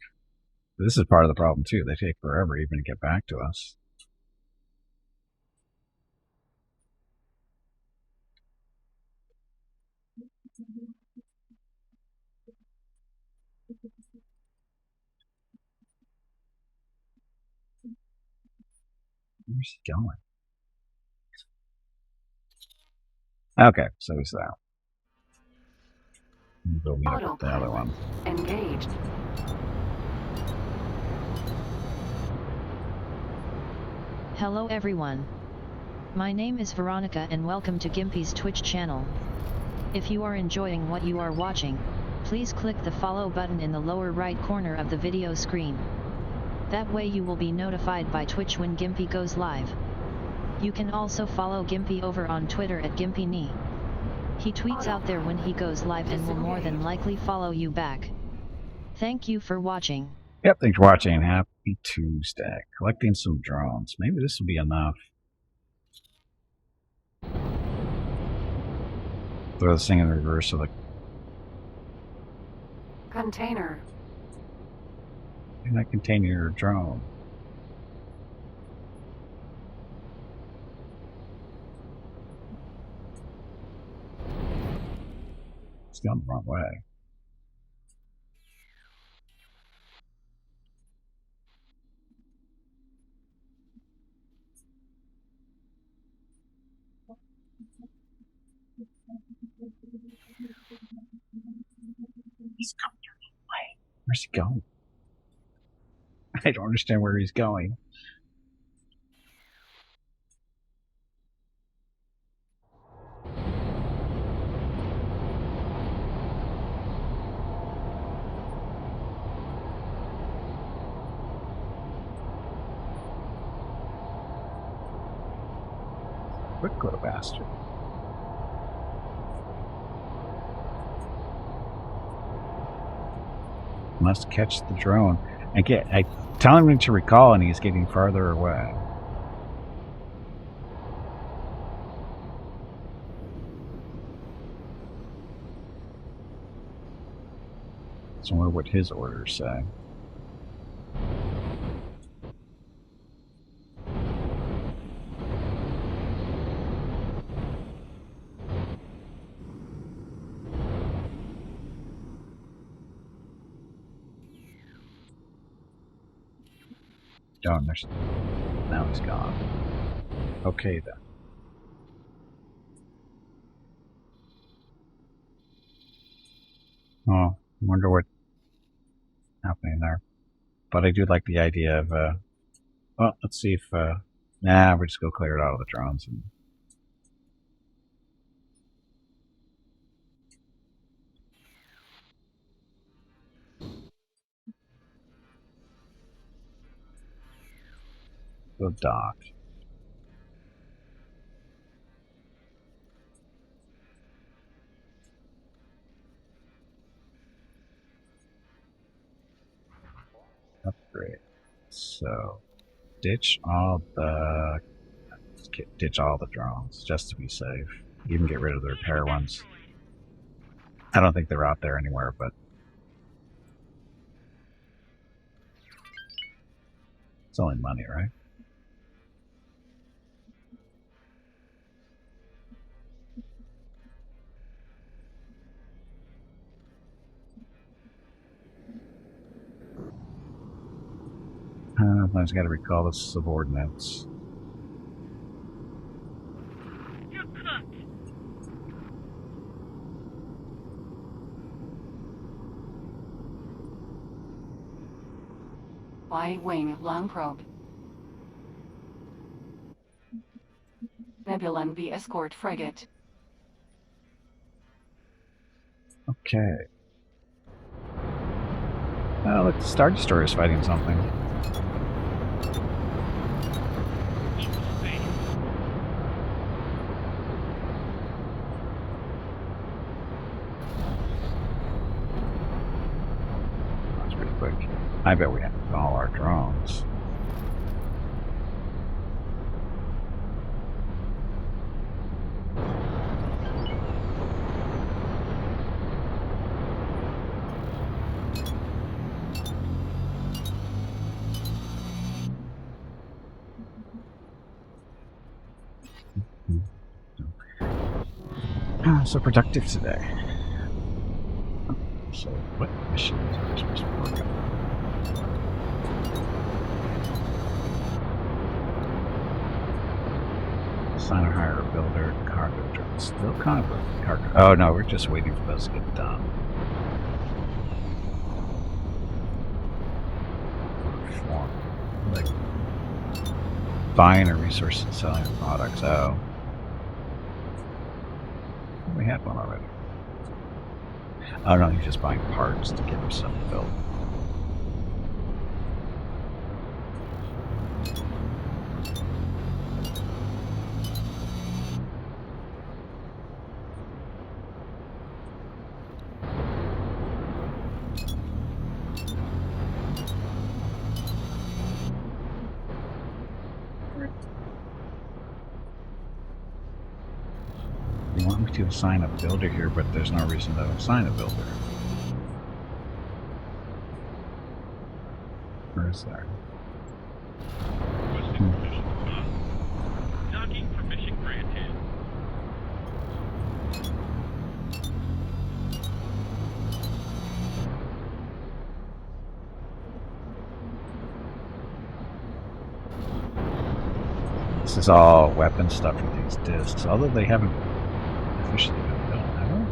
This is part of the problem too. They take forever even to get back to us. Where's he going? Okay, so he's that. We'll meet up with the other one. Engaged. Hello everyone. My name is Veronica and welcome to Gimpy's Twitch channel. If you are enjoying what you are watching, please click the follow button in the lower right corner of the video screen. That way you will be notified by Twitch when Gimpy goes live. You can also follow Gimpy over on Twitter at GimpyKnee. He tweets out there when he goes live and will more than likely follow you back. Thank you for watching. Yep, thanks for watching. Happy Tuesday. Collecting some drones. Maybe this will be enough. Throw this thing in reverse so the Container. can that contain your drone? It's going the wrong way. He's going the wrong way. Where's he going? I don't understand where he's going. Quick little bastard. Must catch the drone. I tell him to recall and he's getting farther away. So I wonder what his orders say. Oh, now he's gone. Okay then. Oh, I wonder what's happening there. But I do like the idea of, well, let's see if, nah, we'll just go clear it out of the drones. And go dock. Upgrade. So, ditch all the drones just to be safe. Even get rid of the repair ones. I don't think they're out there anywhere, but it's only money, right? sometimes you got to recall the subordinates. You're cooked. Y-wing long probe. Nebulon-b escort frigate. Okay. Oh, look, the Star Destroyer is fighting something. Equal space. That's pretty quick. I bet we have all our drones. So productive today. So, what missions are we supposed to be working on? Assign or hire a builder, cargo drone. Still kind of a cargo. Oh no, we're just waiting for those to get done. Form. Like buying a resource and selling products. Oh. We had one already. Oh no, he's just buying parts to get himself built. You want me to assign a builder here, but there's no reason to assign a builder. Or is there? Requesting permission. Docking permission granted. This is all weapon stuff with these discs, although they haven't officially been built, have they?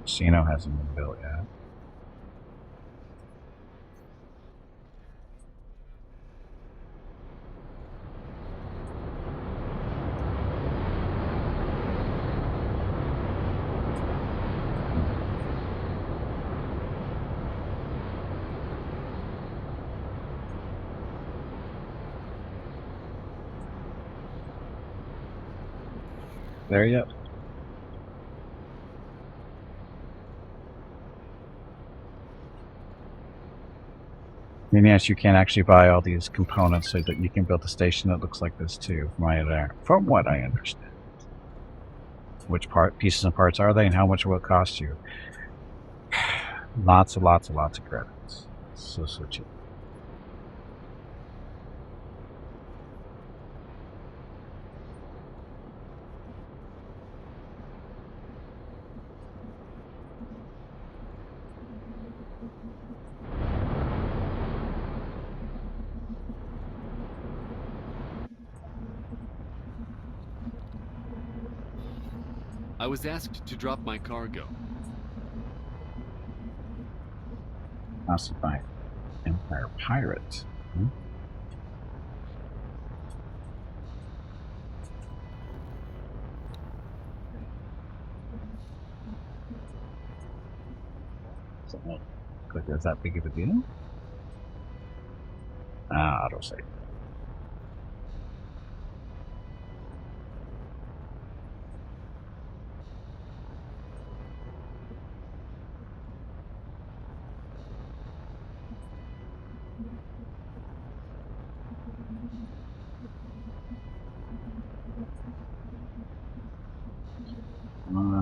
Casino hasn't been built yet. There yet? And yes, you can actually buy all these components so that you can build a station that looks like this too, from what I understand. Which pieces and parts are they, and how much will it cost you? Lots of credits. So cheap. I was asked to drop my cargo. Classified Empire Pirate. Hmm? So, click, is that big of a deal? Autosave.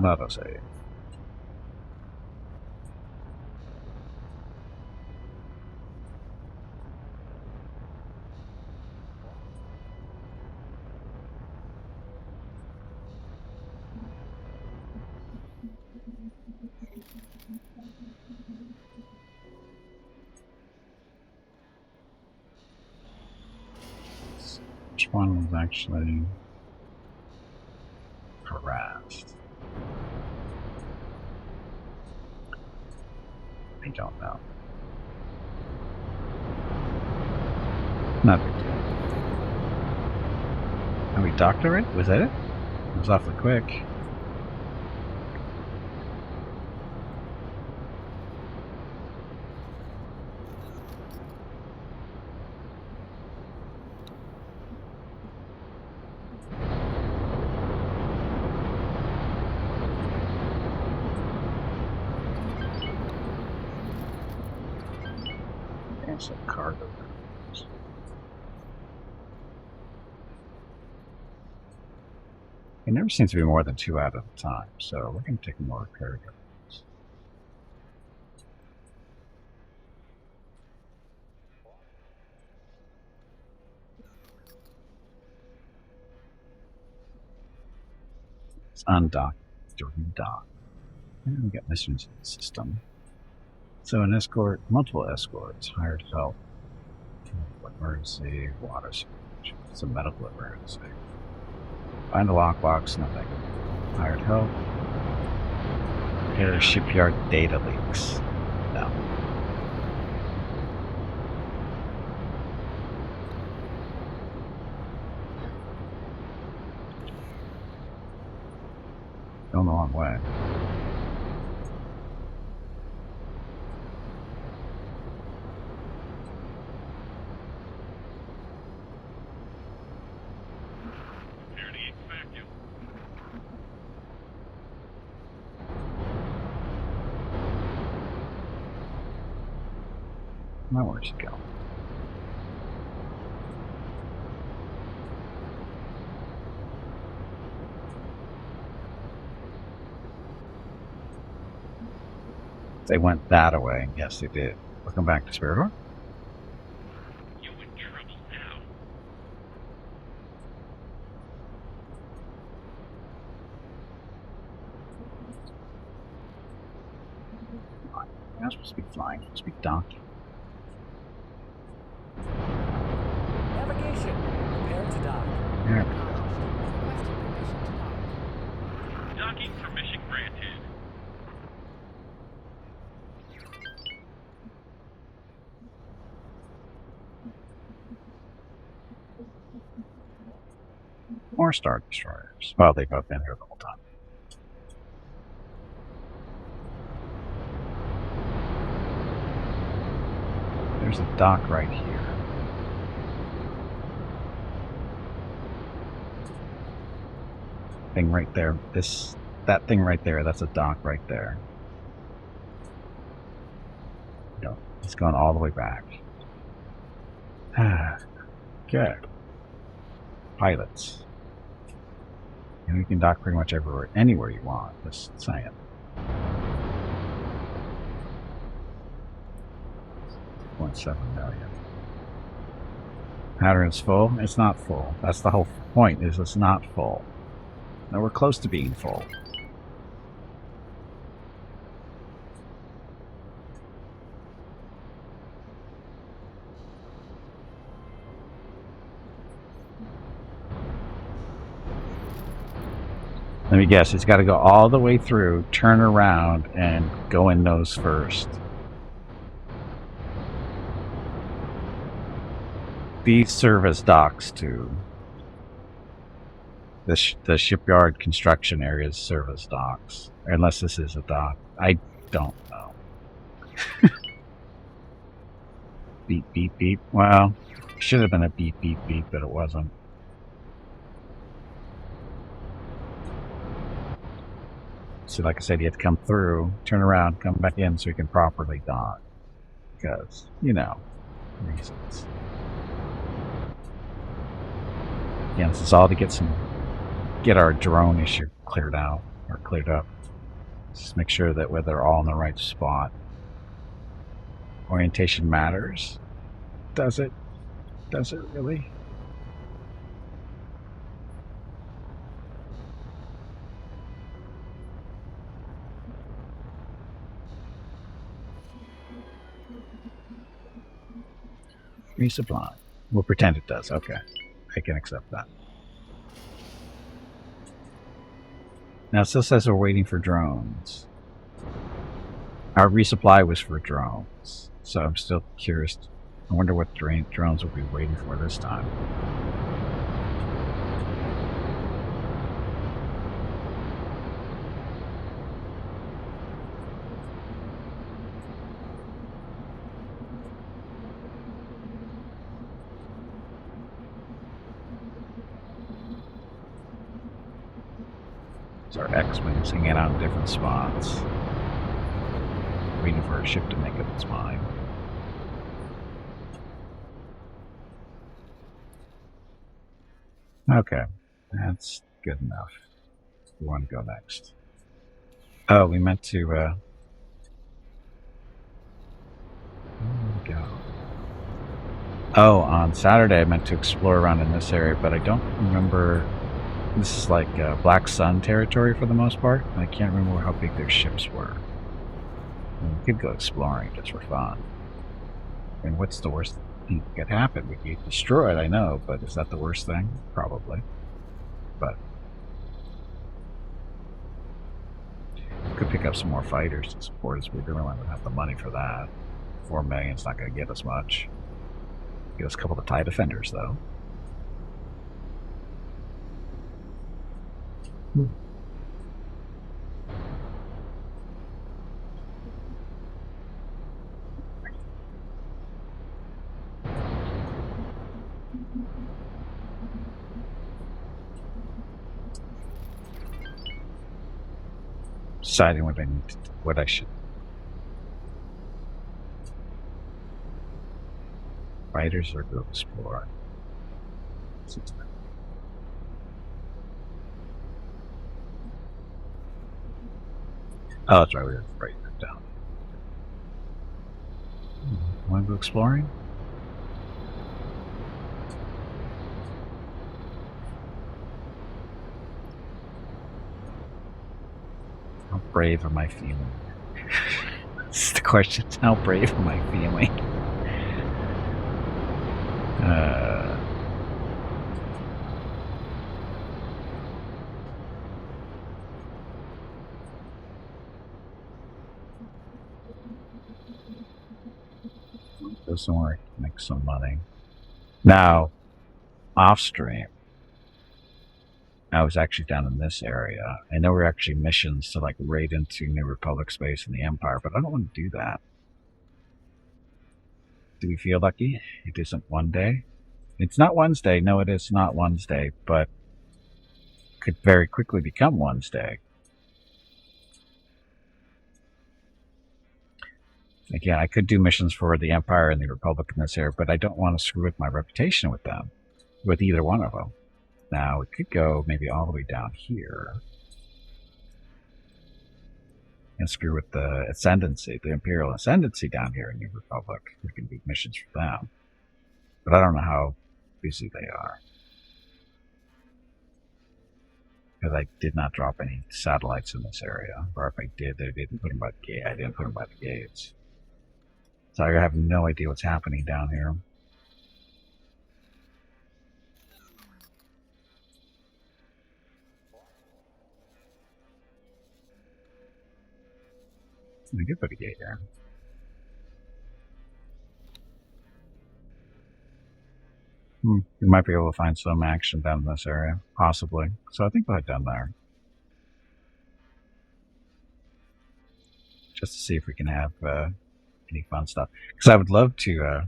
Autosave. Which one was actually harassed? I don't know. Not a big deal. Are we docked already? Was that it? It was awfully quick. There's some cargo. It never seems to be more than 2 out at a time, so we're going to take more cargo. Let's undock to redock. And we got missions in the system. So an escort, multiple escorts, hired help, emergency, water storage, some medical emergency. Find the lockbox, nothing. Hired help. Repair shipyard data leaks. No. Going the wrong way. Now where'd she go? They went that way. Yes, they did. Welcome back to Spiridor. You in trouble now. You're not supposed to be flying. You're supposed to be docking. Navigation. Prepare to dock. There we go. Docking permission granted. More Star Destroyers. Well, they've both been here the whole time. There's a dock right here. Thing right there. That thing right there, that's a dock right there. No, it's going all the way back. Okay. Pilots. And you can dock pretty much everywhere, anywhere you want. Just saying. $1.7 million. Pattern's full? It's not full. That's the whole point, is it's not full. Now we're close to being full. Let me guess, it's got to go all the way through, turn around, and go in nose first. These serve as docks to the shipyard construction areas serve as docks. Unless this is a dock. I don't know. Beep, beep, beep. Well, should have been a beep, beep, beep, but it wasn't. So like I said, you have to come through, turn around, come back in so you can properly dock. Because, you know, reasons. Again, this is all to get our drone issue cleared out, or cleared up. Just make sure that they're all in the right spot. Orientation matters. Does it? Does it really? Resupply. We'll pretend it does. Okay. I can accept that. Now it still says we're waiting for drones. Our resupply was for drones, so I'm still curious. I wonder what drones we'll be waiting for this time. Our X-Wings hanging out in different spots, waiting for a ship to make up its mind. Okay, that's good enough. We want to go next. Oh, we meant to, where did we go? Oh, on Saturday I meant to explore around in this area, but I don't remember. This is like Black Sun territory for the most part. I can't remember how big their ships were. We could go exploring just for fun. I mean, what's the worst thing that could happen? We get destroyed, I know, but is that the worst thing? Probably. But we could pick up some more fighters to support us. We really don't have the money for that. 4 million's not going to get us much. Get us a couple of TIE defenders, though. Deciding what I need to do, what I should. Fighters or go explore. Oh, that's right, we were writing that down. Want to go exploring? How brave am I feeling? That's the question. How brave am I feeling? Go somewhere, make some money. Now, off stream, I was actually down in this area. I know we're actually missions to like raid into New Republic space in the Empire, but I don't want to do that. Do we feel lucky? It isn't one day. It's not Wednesday. No, it is not Wednesday, but could very quickly become Wednesday. Again, I could do missions for the Empire and the Republic in this area, but I don't want to screw with my reputation with them, with either one of them. Now, we could go maybe all the way down here and screw with the Ascendancy, the Imperial Ascendancy down here in the Republic. We can do missions for them. But I don't know how busy they are. Because I did not drop any satellites in this area. Or if I did, they didn't put them by the gate. I didn't put them by the gates. So I have no idea what's happening down here. I could put a gate here. We might be able to find some action down in this area, possibly. So I think we'll head down there. Just to see if we can have any fun stuff. Because I would love to, you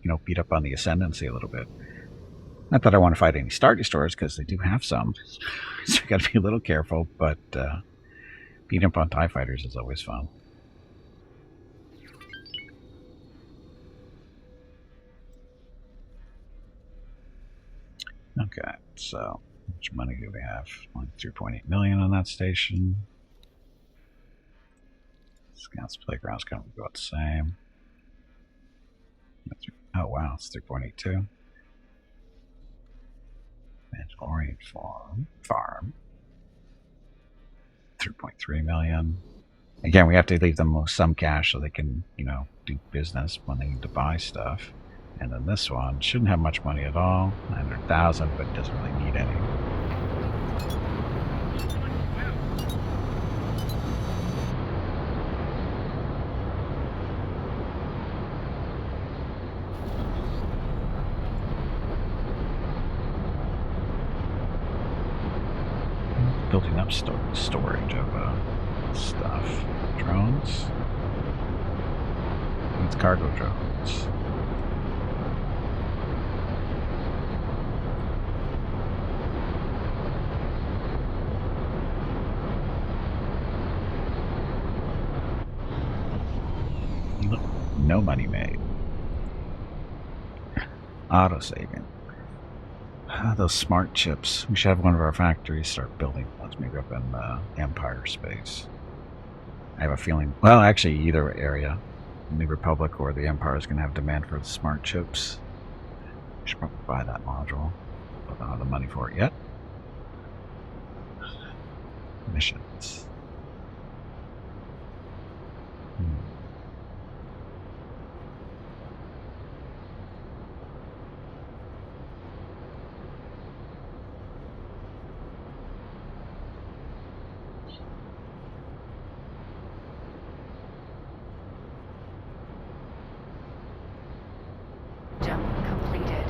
know, beat up on the Ascendancy a little bit. Not that I want to fight any Star Destroyers, because they do have some. So you got to be a little careful, but beating up on TIE Fighters is always fun. Okay, so how much money do we have? Only 3.8 million on that station. Scouts Playground's going to go about the same. Oh wow, it's 3.82. Mandalorian farm. 3.3 million. Again, we have to leave them some cash so they can, you know, do business when they need to buy stuff. And then this one shouldn't have much money at all, 900,000, but doesn't really need any. Building up storage of stuff. Drones. It's cargo drones. Look, no money made. Auto saving. Those smart chips. We should have one of our factories start building ones, maybe up in Empire space. I have a feeling, well, actually, either area, New Republic or the Empire, is going to have demand for the smart chips. We should probably buy that module, but I don't have the money for it yet. Missions. Jump completed.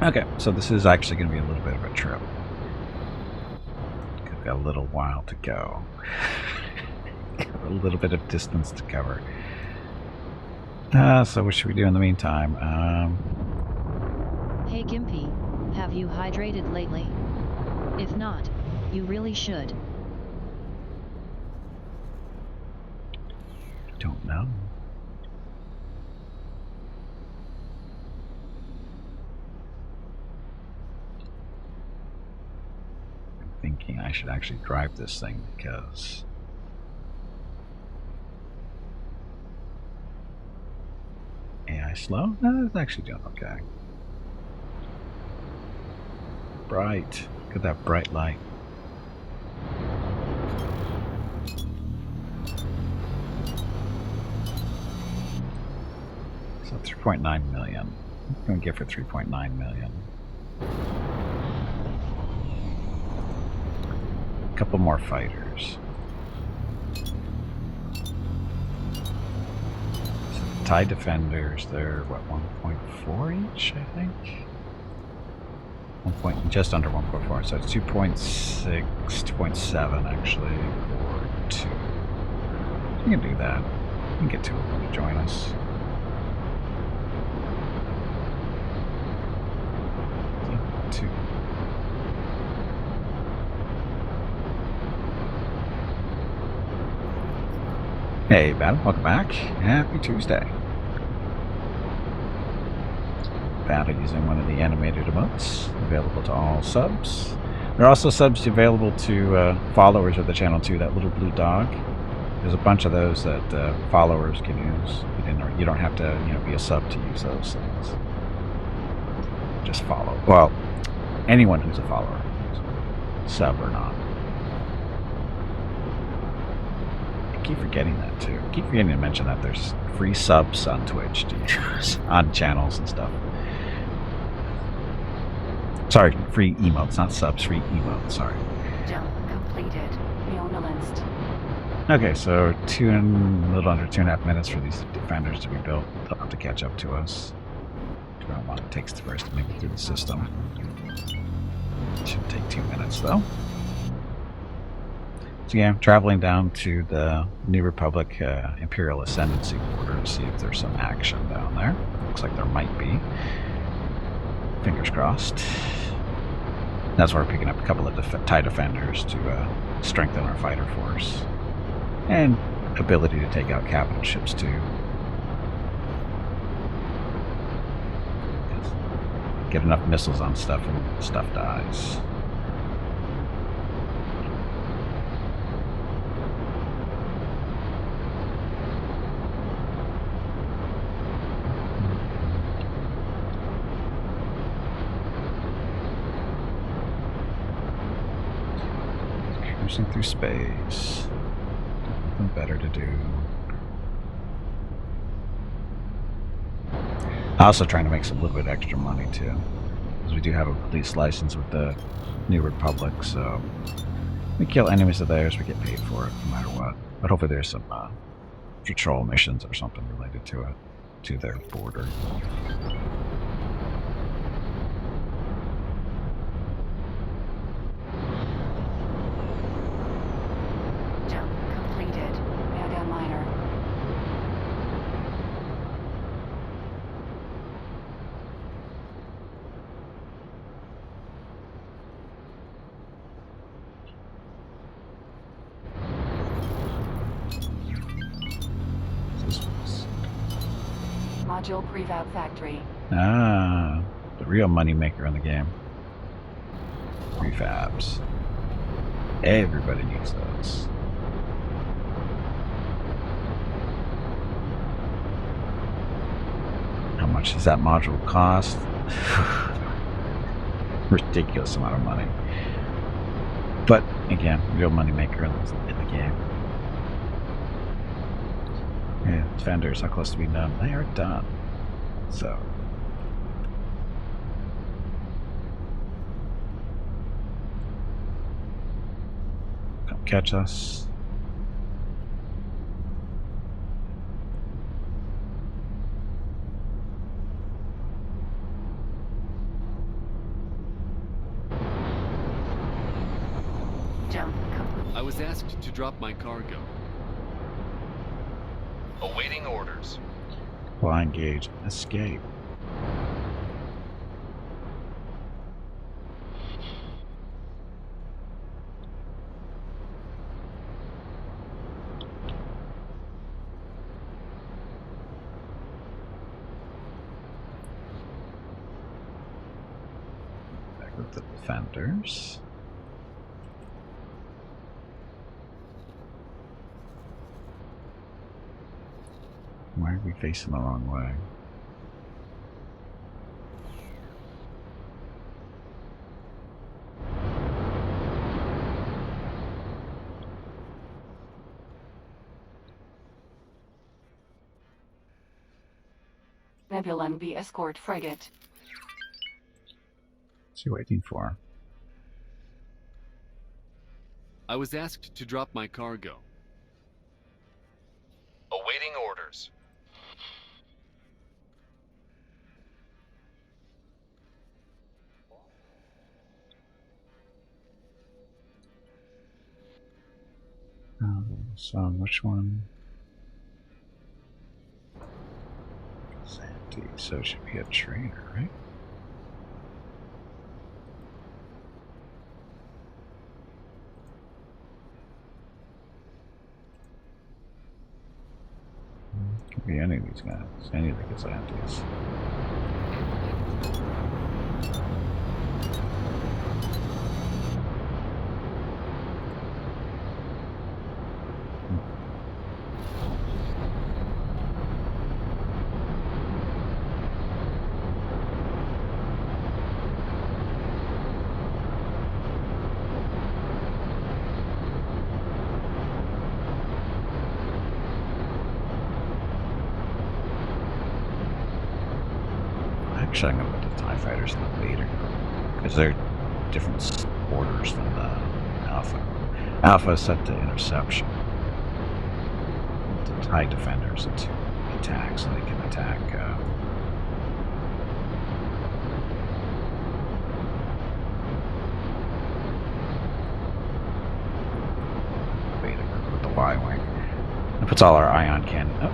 Okay, so this is actually going to be a little bit of a trip. We've got a little while to go. A little bit of distance to cover. So what should we do in the meantime? Hey Gimpy, have you hydrated lately? If not, you really should. Don't know. I'm thinking I should actually drive this thing because AI slow? No, it's actually doing okay. Bright. Look at that bright light. So 3.9 million. I'm going to get for 3.9 million. A couple more fighters. So the TIE Defenders, they're what, 1.4 each, I think? Just under 1.4, so it's 2.6, 2.7 actually, or 2. You can do that. You can get two of them to join us. Two. Hey, Battle, welcome back. Happy Tuesday. Battle using one of the animated emotes, available to all subs. There are also subs available to followers of the channel too. That little blue dog. There's a bunch of those that followers can use. You don't have to, be a sub to use those things. Just follow. Well, anyone who's a follower, sub or not. I keep forgetting that too. I keep forgetting to mention that there's free subs on Twitch to use on channels and stuff. Sorry, free emotes, not subs, free emotes, sorry. Jump completed. Be on the list. Okay, so a little under 2.5 minutes for these defenders to be built. They'll have to catch up to us. I don't know how long it takes for us to make it through the system. It shouldn't take 2 minutes though. So yeah, I'm traveling down to the New Republic Imperial Ascendancy border to see if there's some action down there. Looks like there might be. Fingers crossed. That's why we're picking up a couple of TIE Defenders to strengthen our fighter force. And ability to take out capital ships too. Get enough missiles on stuff and stuff dies. Cruising through space. Nothing better to do. Also trying to make some little bit extra money too, because we do have a police license with the New Republic, so we kill enemies of theirs, we get paid for it no matter what. But hopefully there's some patrol missions or something related to it, to their border. Jump completed. Mega minor. Module prefab factory. Ah, the real money maker in the game. Prefabs. Everybody needs those. How much does that module cost? Ridiculous amount of money. But again, real money maker in the game. Yeah, Defenders, how close to being done? They are done. So. Come catch us. Jump complete. I was asked to drop my cargo. Awaiting orders. Blind gauge. Escape. Back with the Defenders. Why are we facing the wrong way? Nebulon-b escort frigate. What's he waiting for? I was asked to drop my cargo. Awaiting orders. So which one? Sandy, so it should be a trainer, right? Could be any of these guys, any of the Kazantes. Actually, I'm going to put the TIE fighters in the later, because they're different orders than the Alpha. Alpha is set to interception. The TIE defenders into attack, so they can attack. Beta with the Y-wing. It puts all our ion cannon. Oh,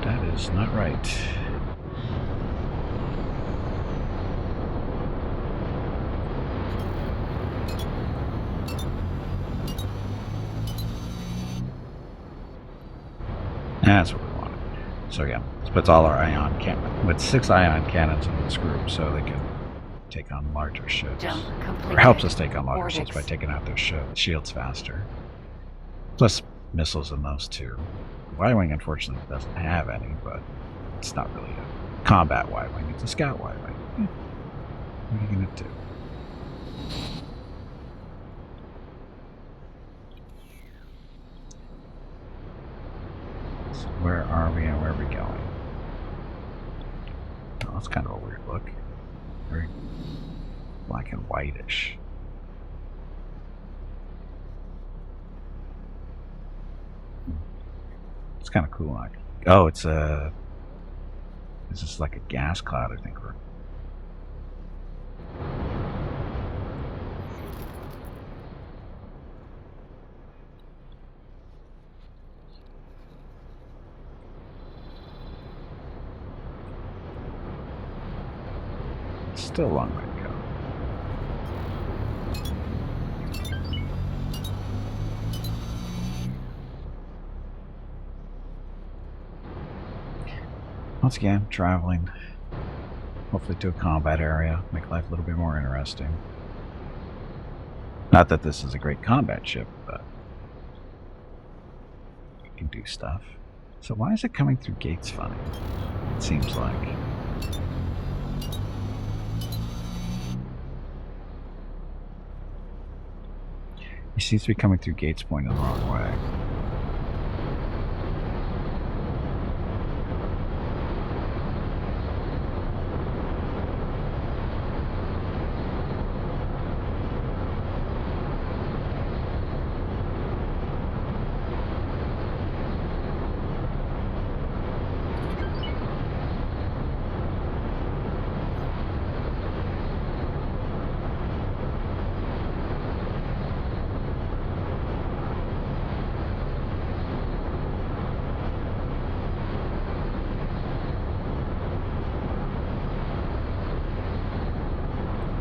that is not right. That's what we wanted. So yeah, this puts all our ion cannon with 6 ion cannons in this group, so they can take on larger ships, Jump completed. or helps us take on larger ships Orbix. by taking out their shields faster. Plus missiles in those too. Y-wing unfortunately doesn't have any, but it's not really a combat Y-wing; it's a scout Y-wing. What are you gonna do? So where are we and where are we going? Oh, that's kind of a weird look. Very black and whitish. It's kind of cool. Like, oh, it's a. This is like a gas cloud, I think. Or still a long way to go. Once again, traveling, hopefully to a combat area, make life a little bit more interesting. Not that this is a great combat ship, but it can do stuff. So why is it coming through gates funny? It seems like. He seems to be coming through gates pointing the wrong way.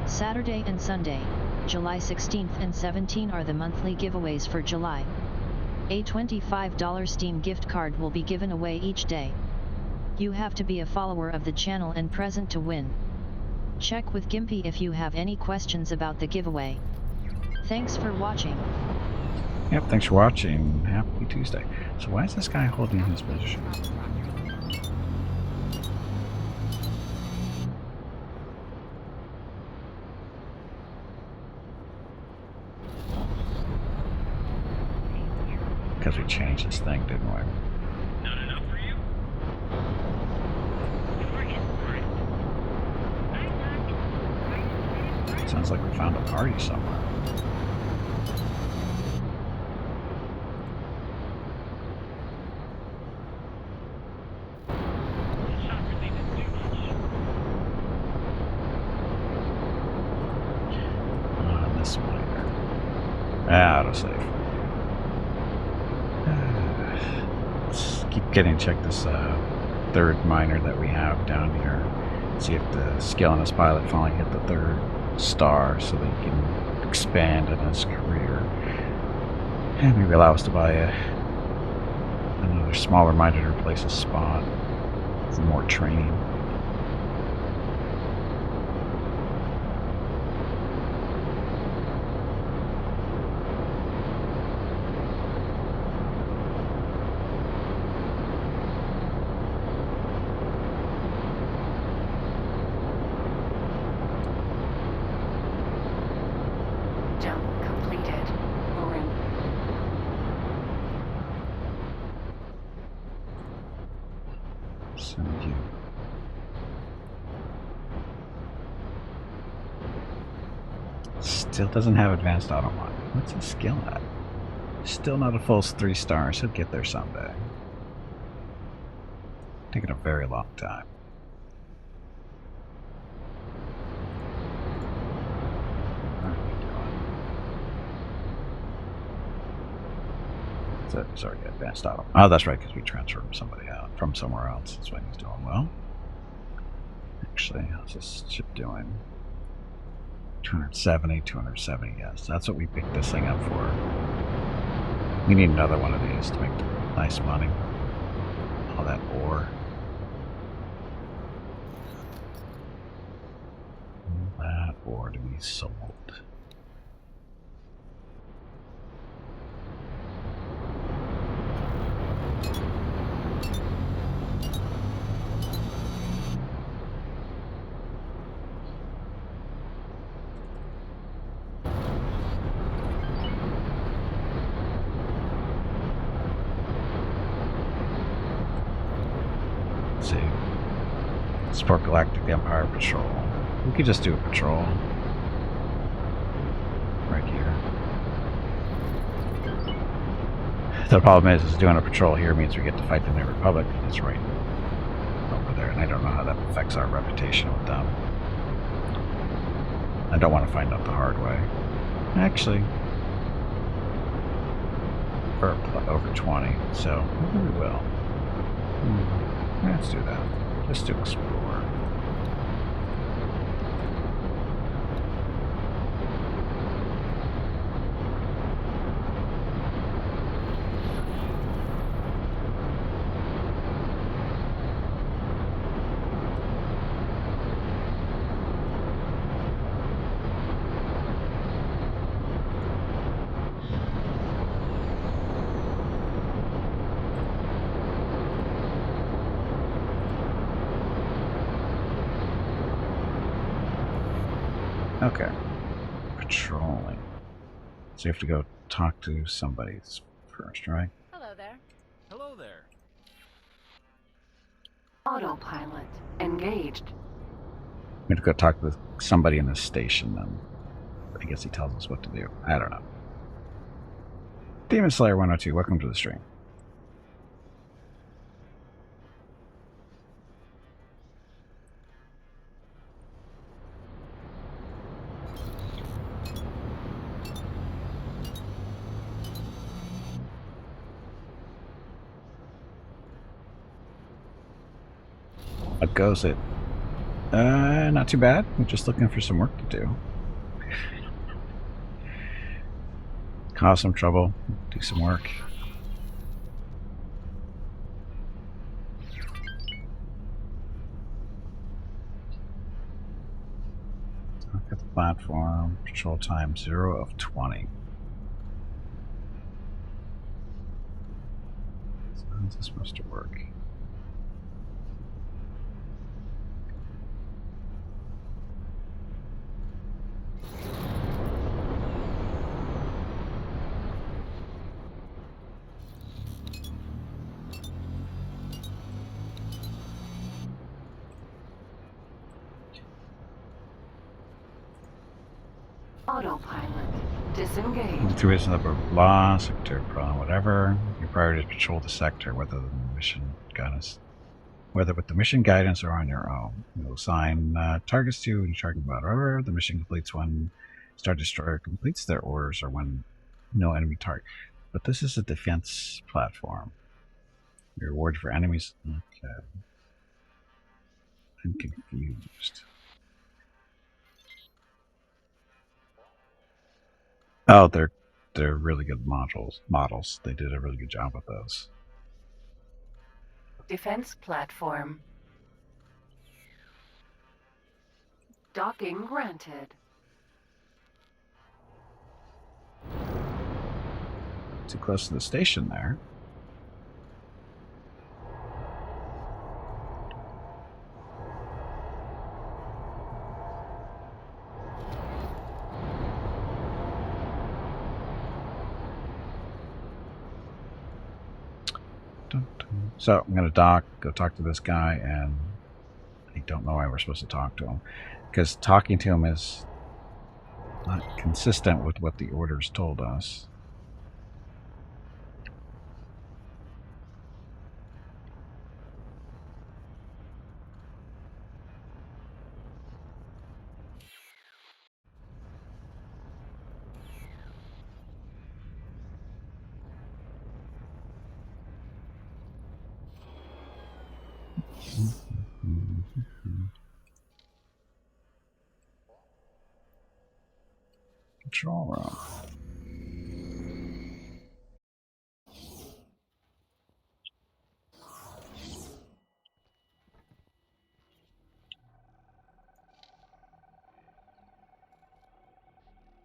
Saturday and Sunday, July 16th and 17th are the monthly giveaways for July. A $25 Steam gift card will be given away each day. You have to be a follower of the channel and present to win. Check with Gimpy if you have any questions about the giveaway. Thanks for watching. Yep, thanks for watching. Happy Tuesday. So why is this guy holding his position? Because we changed this thing, didn't we? Not enough for you? You're in for it. Sounds like we found a party somewhere. Shot really didn't do much. This miner. Autosave. Let's keep getting check this third miner that we have down here. See if the skill on this pilot finally hit the 3rd star so that he can expand in his career. And maybe allow us to buy another smaller miner to replace a spot. Some more training. Jump completed. We're in. Send you. Still doesn't have advanced auto mod. What's his skill at? Still not a full 3 stars. He'll get there someday. Taking a very long time. What are we doing? Sorry, advanced auto. Oh, that's right, because we transferred somebody out from somewhere else. That's why he's doing well. Actually, how's this ship doing? 270, 270, yes. That's what we picked this thing up for. We need another one of these to make nice money. All that ore. All that ore to be sold. Support Galactic Empire Patrol. We could just do a patrol. Right here. The problem is doing a patrol here means we get to fight the New Republic. It's right over there, and I don't know how that affects our reputation with them. I don't want to find out the hard way. Actually, we're over 20, so maybe we will. Let's do that. Just to explore. Okay. Patrolling. So you have to go talk to somebody first, right? Hello there. Hello there. Autopilot engaged. We have to go talk with somebody in the station, then I guess he tells us what to do. I don't know. Demon Slayer 102, welcome to the stream. What goes it? Not too bad. I'm just looking for some work to do. Cause some trouble, do some work. Talk at the platform. Patrol time 0 of 20. So how's this supposed to work? Autopilot disengaged. Through its number blah, sector blah, whatever. Your priority is to patrol the sector, whether with the mission guidance or on your own. You'll assign targets to and target whatever. The mission completes when Star Destroyer completes their orders or when no enemy target. But this is a defense platform. Your reward for enemies. Okay. I'm confused. Oh, they're really good models. They did a really good job with those. Defense platform. Docking granted. Too close to the station there. So I'm gonna go talk to this guy, and I don't know why we're supposed to talk to him, because talking to him is not consistent with what the orders told us. Control room.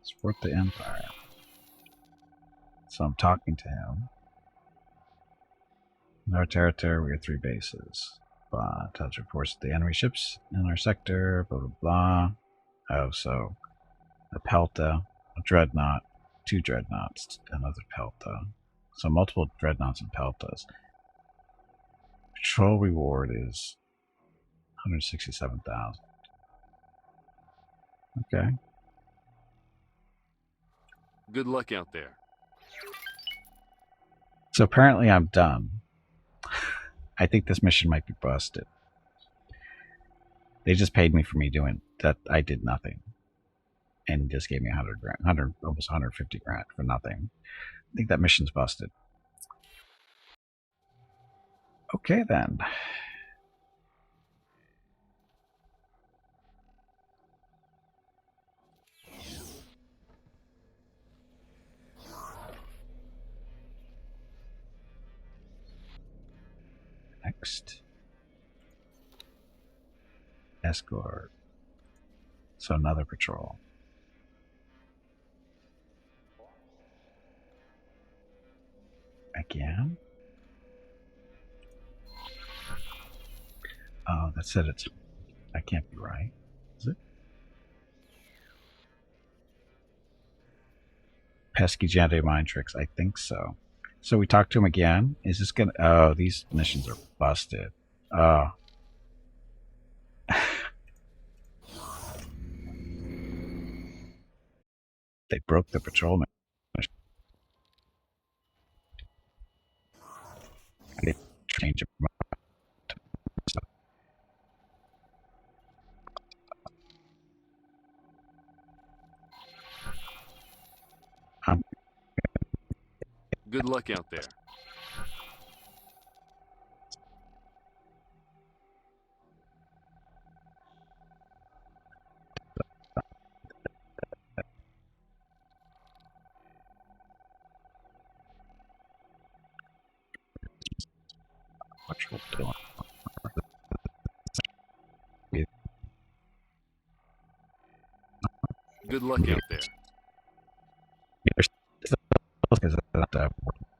Support the Empire. So I'm talking to him. In our territory, we have 3 bases. Touch reports the enemy ships in our sector, blah, blah, blah. Oh, so a Pelta, a Dreadnought, 2 Dreadnoughts, another Pelta. So multiple Dreadnoughts and Peltas. Patrol reward is 167,000. Okay. Good luck out there. So apparently I'm done. I think this mission might be busted. They just paid me for me doing that. I did nothing. And just gave me 100 grand, almost 150 grand for nothing. I think that mission's busted. Okay then. Next. Escort. So another patrol. Again? Oh, that said it's... That can't be right. Is it? Pesky Jedi mind tricks. I think so. So we talk to him again. Is this gonna... Oh, these missions are busted. Oh. They broke the patrol mission. They changed it. Good luck out there. Good luck out there.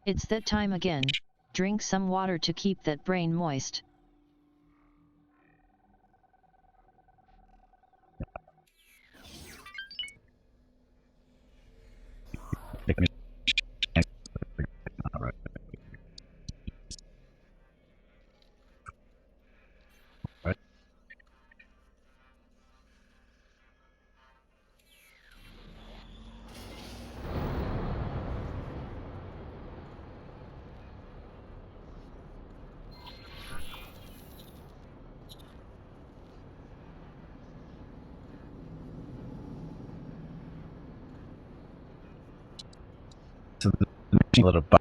It's that time again. Drink some water to keep that brain moist. So the little bus.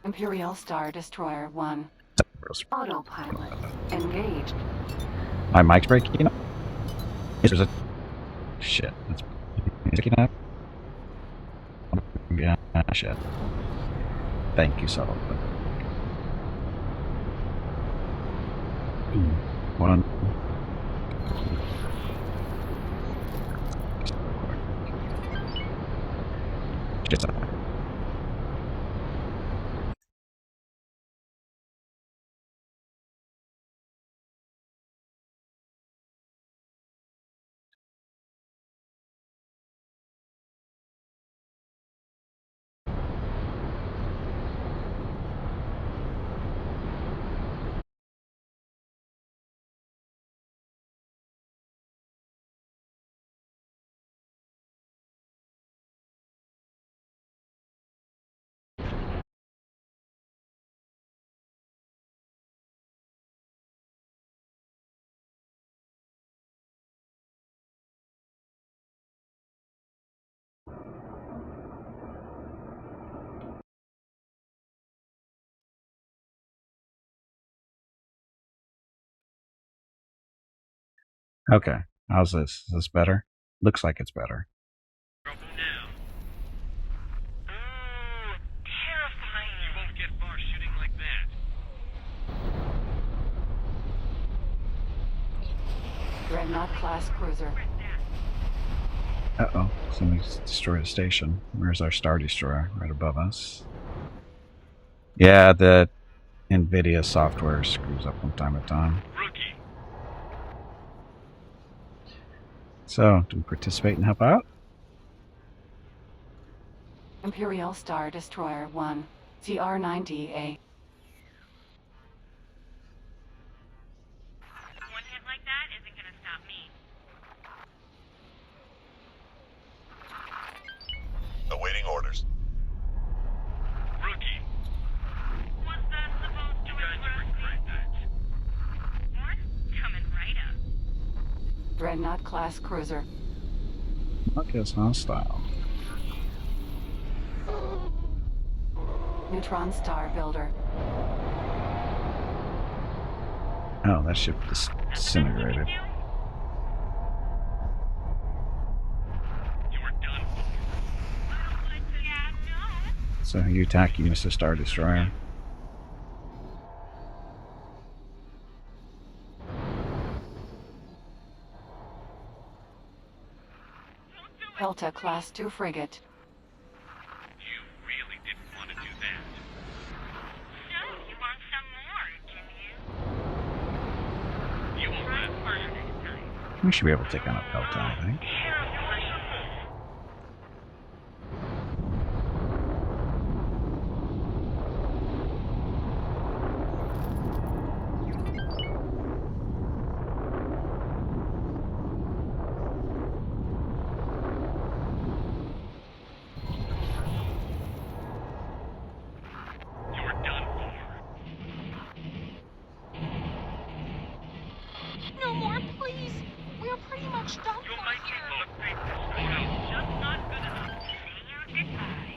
Imperial Star Destroyer 1. Autopilot engaged. My mic's breaking up. There's a shit. It's breaking up. Yeah, shit. Thank you, Sullivan. One. Just okay. How's this? Is this better? Looks like it's better. Trouble now. Ooh, terrifying. You won't get far shooting like that. Dreadnought class cruiser. Uh-oh. Somebody's destroyed a station. Where's our Star Destroyer? Right above us. Yeah, the NVIDIA software screws up from time to time. Rookie. So, do we participate and help out? Imperial Star Destroyer 1, CR-90A. One hit like that isn't gonna stop me. Awaiting orders. Rookie. Was that supposed to You guys impress will regret me? that. What? Coming right up. Dreadnought class cruiser. Look, it's hostile. Neutron Star Builder. Oh, that ship disintegrated. You were done for. Yeah, no. So, you attacking Mr. Star Destroyer? Pelta class 2 frigate. You really didn't want to do that. So, you want some more, do you? You won't Try let harder next time. We should be able to take on a Pelta, I think. You were done for. No more, please. We're pretty much done You for might here. keep the big photo. Just not good enough. See you goodbye.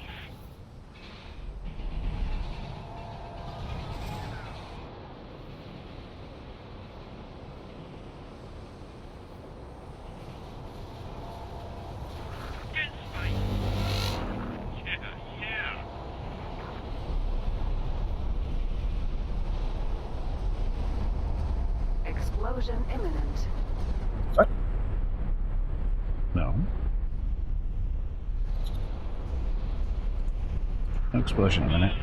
Good fight. Yeah. Explosion imminent. What? No. No explosion in a minute.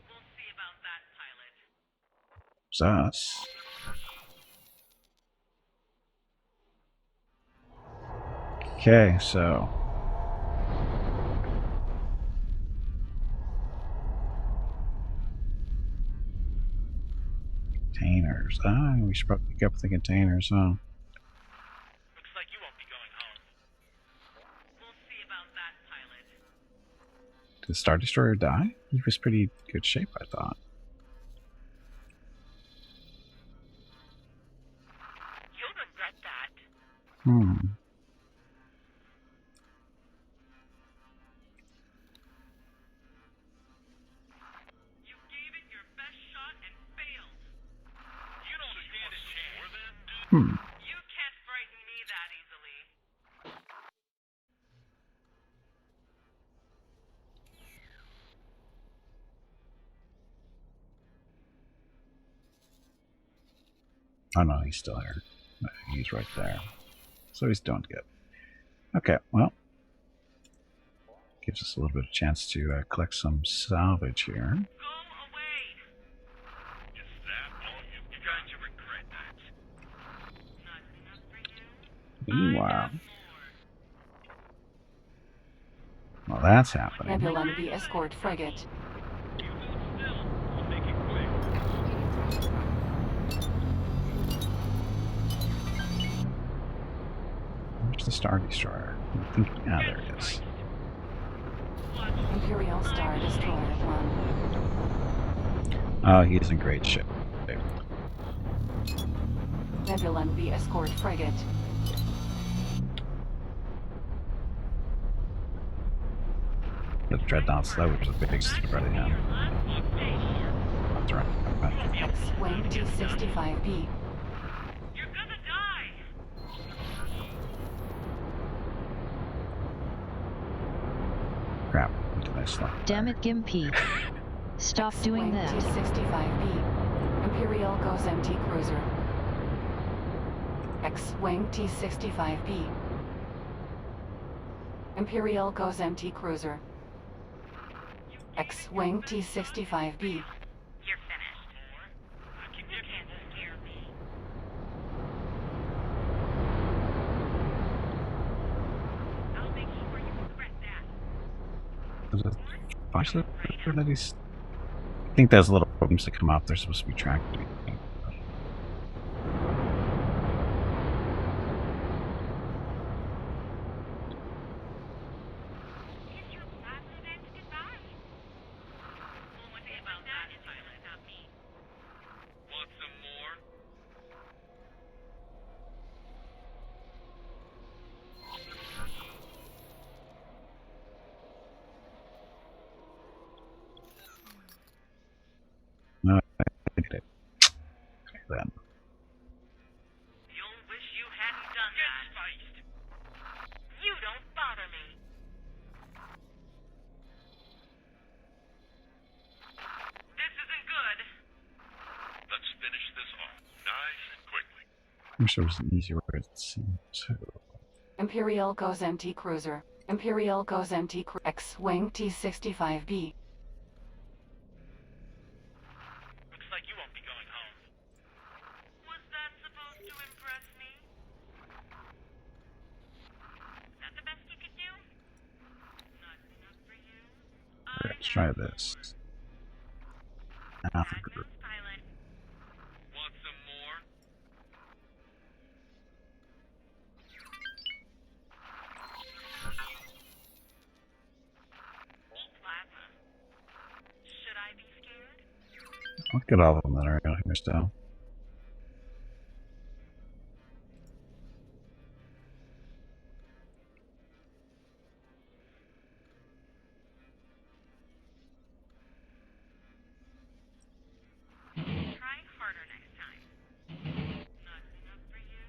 We'll see about that, pilot. It's us. Okay, so. Containers. Ah, we should probably pick up the containers, huh? Looks like you won't be going home. We'll see about that, pilot. Did the Star Destroyer die? He was pretty good shape, I thought. You'll regret that. Hmm. You gave it your best shot and failed. You don't stand a chance. Hmm. You can't frighten me that easily. Oh no, he's still here. No, he's right there. So he's doing good. Okay, well. Gives us a little bit of chance to collect some salvage here. Go away. Is that all you guys will regret that? Not enough for you? Meanwhile. Well, that's happening. Nebulon-b escort frigate. You hold still. We'll make it quick. Where's the Star Destroyer? I think, ah, there it is. Imperial Star Destroyer 1. Oh, he's in great shape. Nebulon-b escort frigate. The Dreadnoughts, that was the biggest threat of him. That's right. X-Wing T-65B. You're gonna die. Crap. Into my slot. Damn it, Gimpy. Stop doing that. T-65B. Imperial goes MT cruiser. X-Wing T-65B. Imperial goes MT cruiser. X-Wing T-65B. You're finished. You can't scare me. I'll make sure you regret that. Is it actually that he's? I think those little programs that come up, they're supposed to be tracked. Kiss your plasma event goodbye. Well, one thing about that is it's not me. Want some more? No, I did it. Then. You'll wish you hadn't done that. Spiced. You don't bother me. This isn't good. Let's finish this off nice and quickly. I'm sure it was an easier way to see too. Imperial goes MT cruiser. Imperial goes MT X-Wing T-65B. Looks like you won't be going home. Was that supposed to impress me? Is that the best you could do? Not enough for you. Let's try this. Alpha group. Pilot. Want some more? Eat plasma. Should I be scared? Look at all of them that are out here still. Try harder next time. Not enough for you.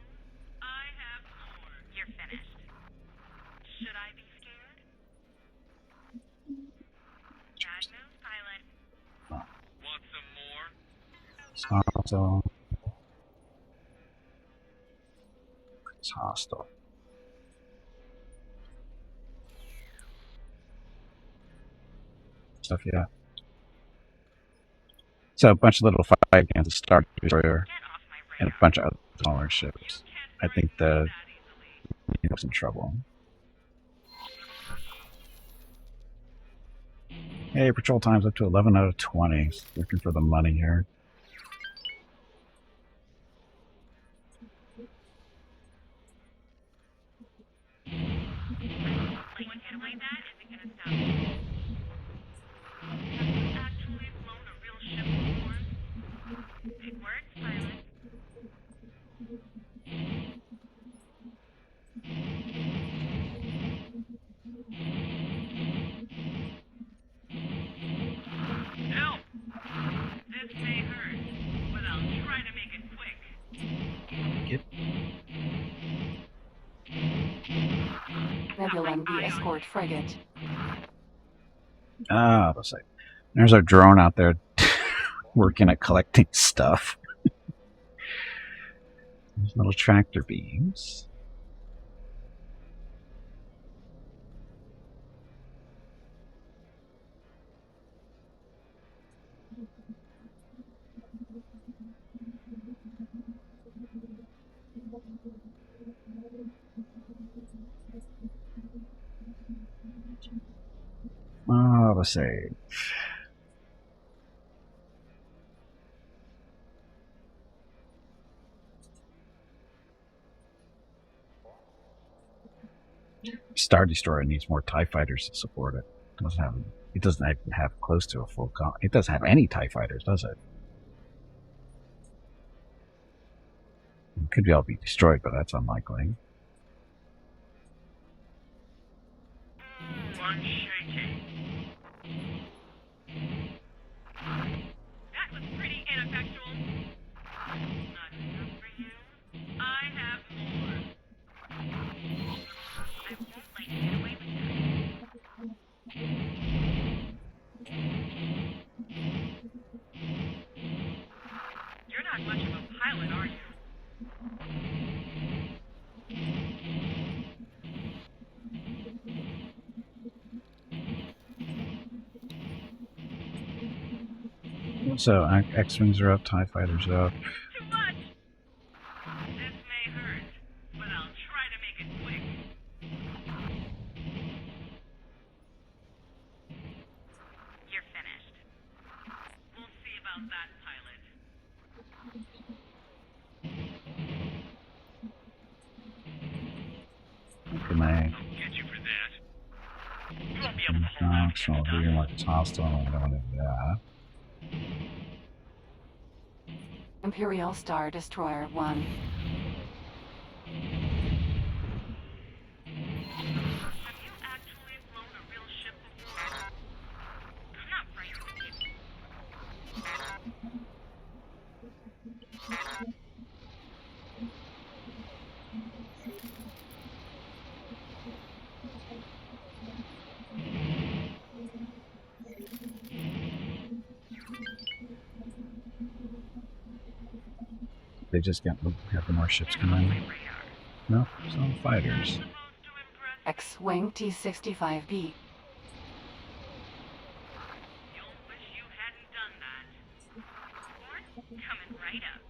I have more. You're finished. Should I be scared? Bad news, pilot. Want some more? Hostile. It's hostile. Stuff, yeah. So a bunch of little fight against the Star Destroyer Get off my and radar. a bunch of other smaller ships. I Can't think frighten the me that easily. was in trouble. Hey, patrol time's up to 11 out of 20. Looking for the money here. One hit away that isn't gonna stop me. Have you actually flown a real ship before? Big words, pilot. Help! This may hurt, but I'll try to make it quick. Get Nebulon-b escort frigate. let's see. There's our drone out there working at collecting stuff. There's little tractor beams. Let's see. Star Destroyer needs more TIE fighters to support it. It doesn't even have close to a full it doesn't have any TIE fighters, does it? It could all be destroyed, but that's unlikely. One shaking. That was pretty ineffectual. Not enough for you. I have more. I won't let you get away with that. So X-Wings are up, TIE Fighters are up. Too much! This may hurt, but I'll try to make it quick. You're finished. We'll see about that, pilot. Can I? I'll get you for that. You won't be able to hold No, out so against we're us. gonna like hostile. I don't want to do that. Imperial Star Destroyer 1. Have you actually flown a real ship before? I'm not frightened of you. They just got the more ships coming. Radar. No, some fighters. Supposed to impress. X-Wing T-65B. You'll wish you hadn't done that. Course coming right up.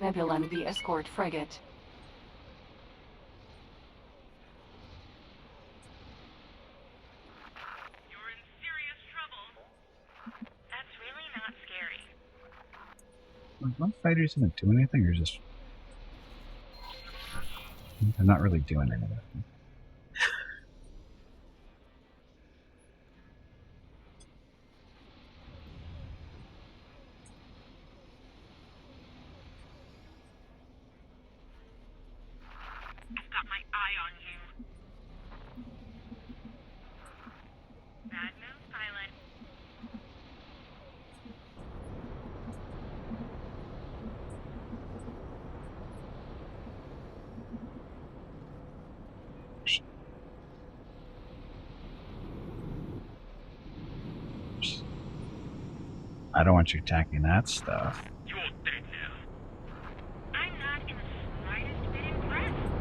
Nebulon-b escort frigate. You're in serious trouble. That's really not scary. My fighters even do anything, or just they're not really doing anything. I've got my eye on you. Bad news, pilot. I don't want you attacking that stuff. You're dead now. I'm not in the slightest bit impressed.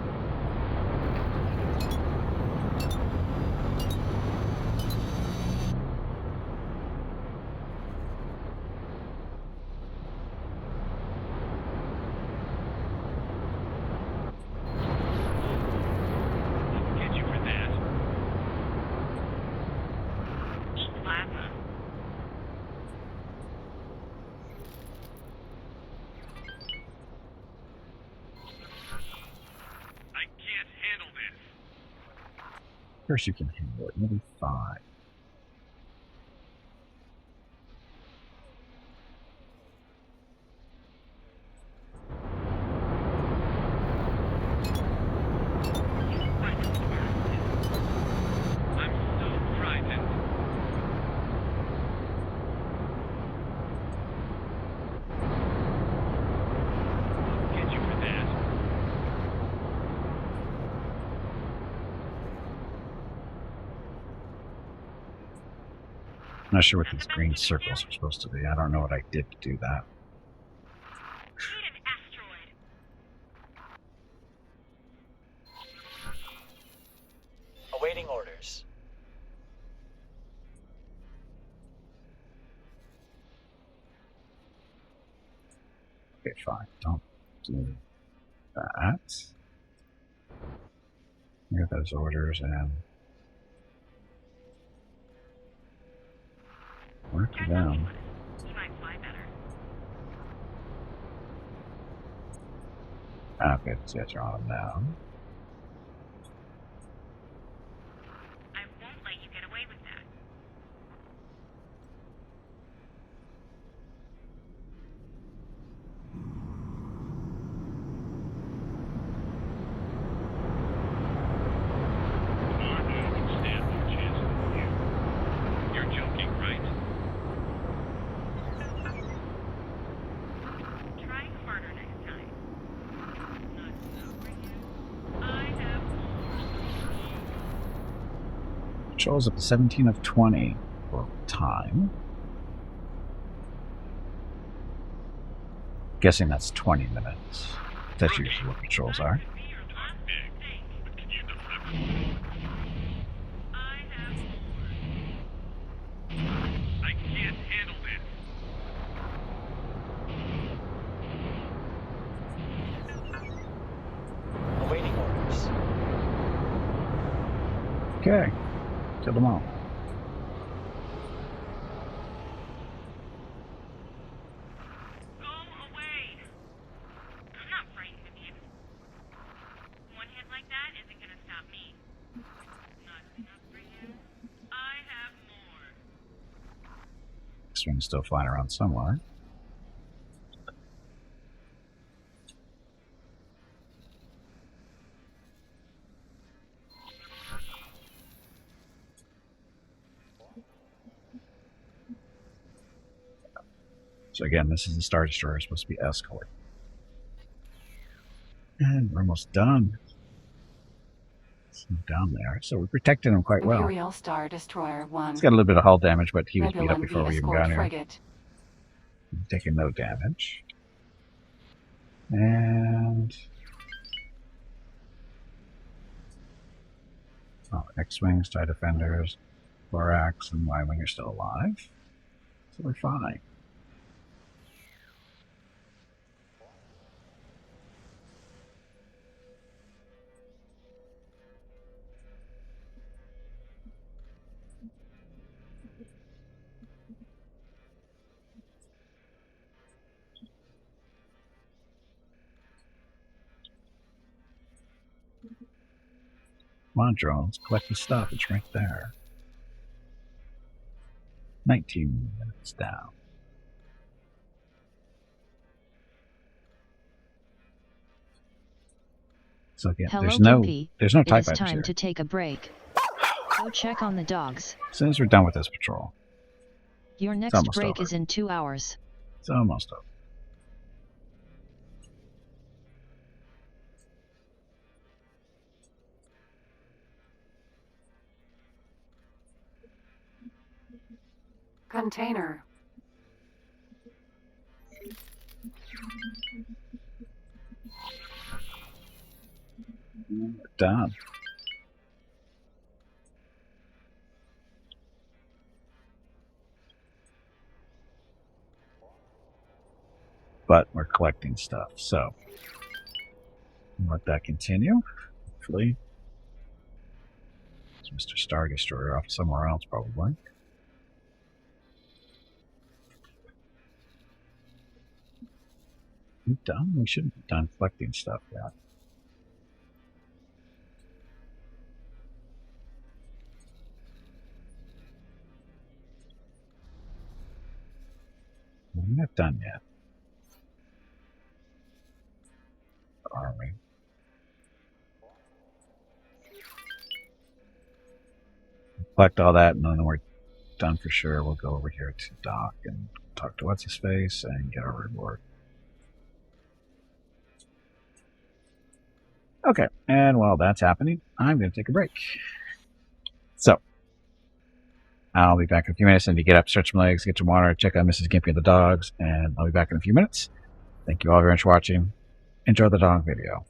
I'll get you for that. Eat lava. I can't handle this. Of course you can handle it. You'll be fine. I'm so frightened. I'll get you for that. I'm not sure what these green circles are supposed to be. I don't know what I did to do that. Need an asteroid. Awaiting orders. Okay, fine. Don't do that. Get those orders and work Check them. on you might fly better. Okay, so you're on them now. I won't let you get away with that. I would stand no chance with you. You're joking, right? Try harder next time. Not so for you. I have Controls up to 17 of 20 for time. Guessing that's 20 minutes. That's usually what controls are. be your last Big. mistake. But can you deliver? I have Okay. Kill them all. Go away! I'm not frightened of you. One hit like that isn't gonna stop me. Not enough for you. I have more. X-Wing's still flying around somewhere. So again, this is the Star Destroyer, supposed to be escort. And we're almost done. So down there. So we're protecting him quite well. Imperial Star Destroyer 1. He's got a little bit of hull damage, but he was beat up Nebulon-b before we even escort got here. frigate. Taking no damage. And X-Wings, TIE Defenders, Borax, and Y-Wing are still alive. So we're fine. Come on, drones, collect the stuff. It's right there. 19 minutes down. So again, Hello, there's no Gimpy. TIE It is fighters time here. to take a break. Go check on the dogs. As soon as we're done with this patrol, Your next almost break over. is in 2 hours. it's almost over. Container. We're done. But we're collecting stuff, so let that continue. Hopefully, it's Mr. Star Destroyer off somewhere else, probably. We done? We shouldn't be done collecting stuff yet. We're not done yet. Are we? Collect all that, and then we're done for sure. We'll go over here to Doc and talk to What's-His-Face and get our reward. Okay, and while that's happening, I'm going to take a break. So, I'll be back in a few minutes. I need to get up, stretch my legs, get some water, check on Mrs. Gimpy and the dogs, and I'll be back in a few minutes. Thank you all very much for watching. Enjoy the dog video.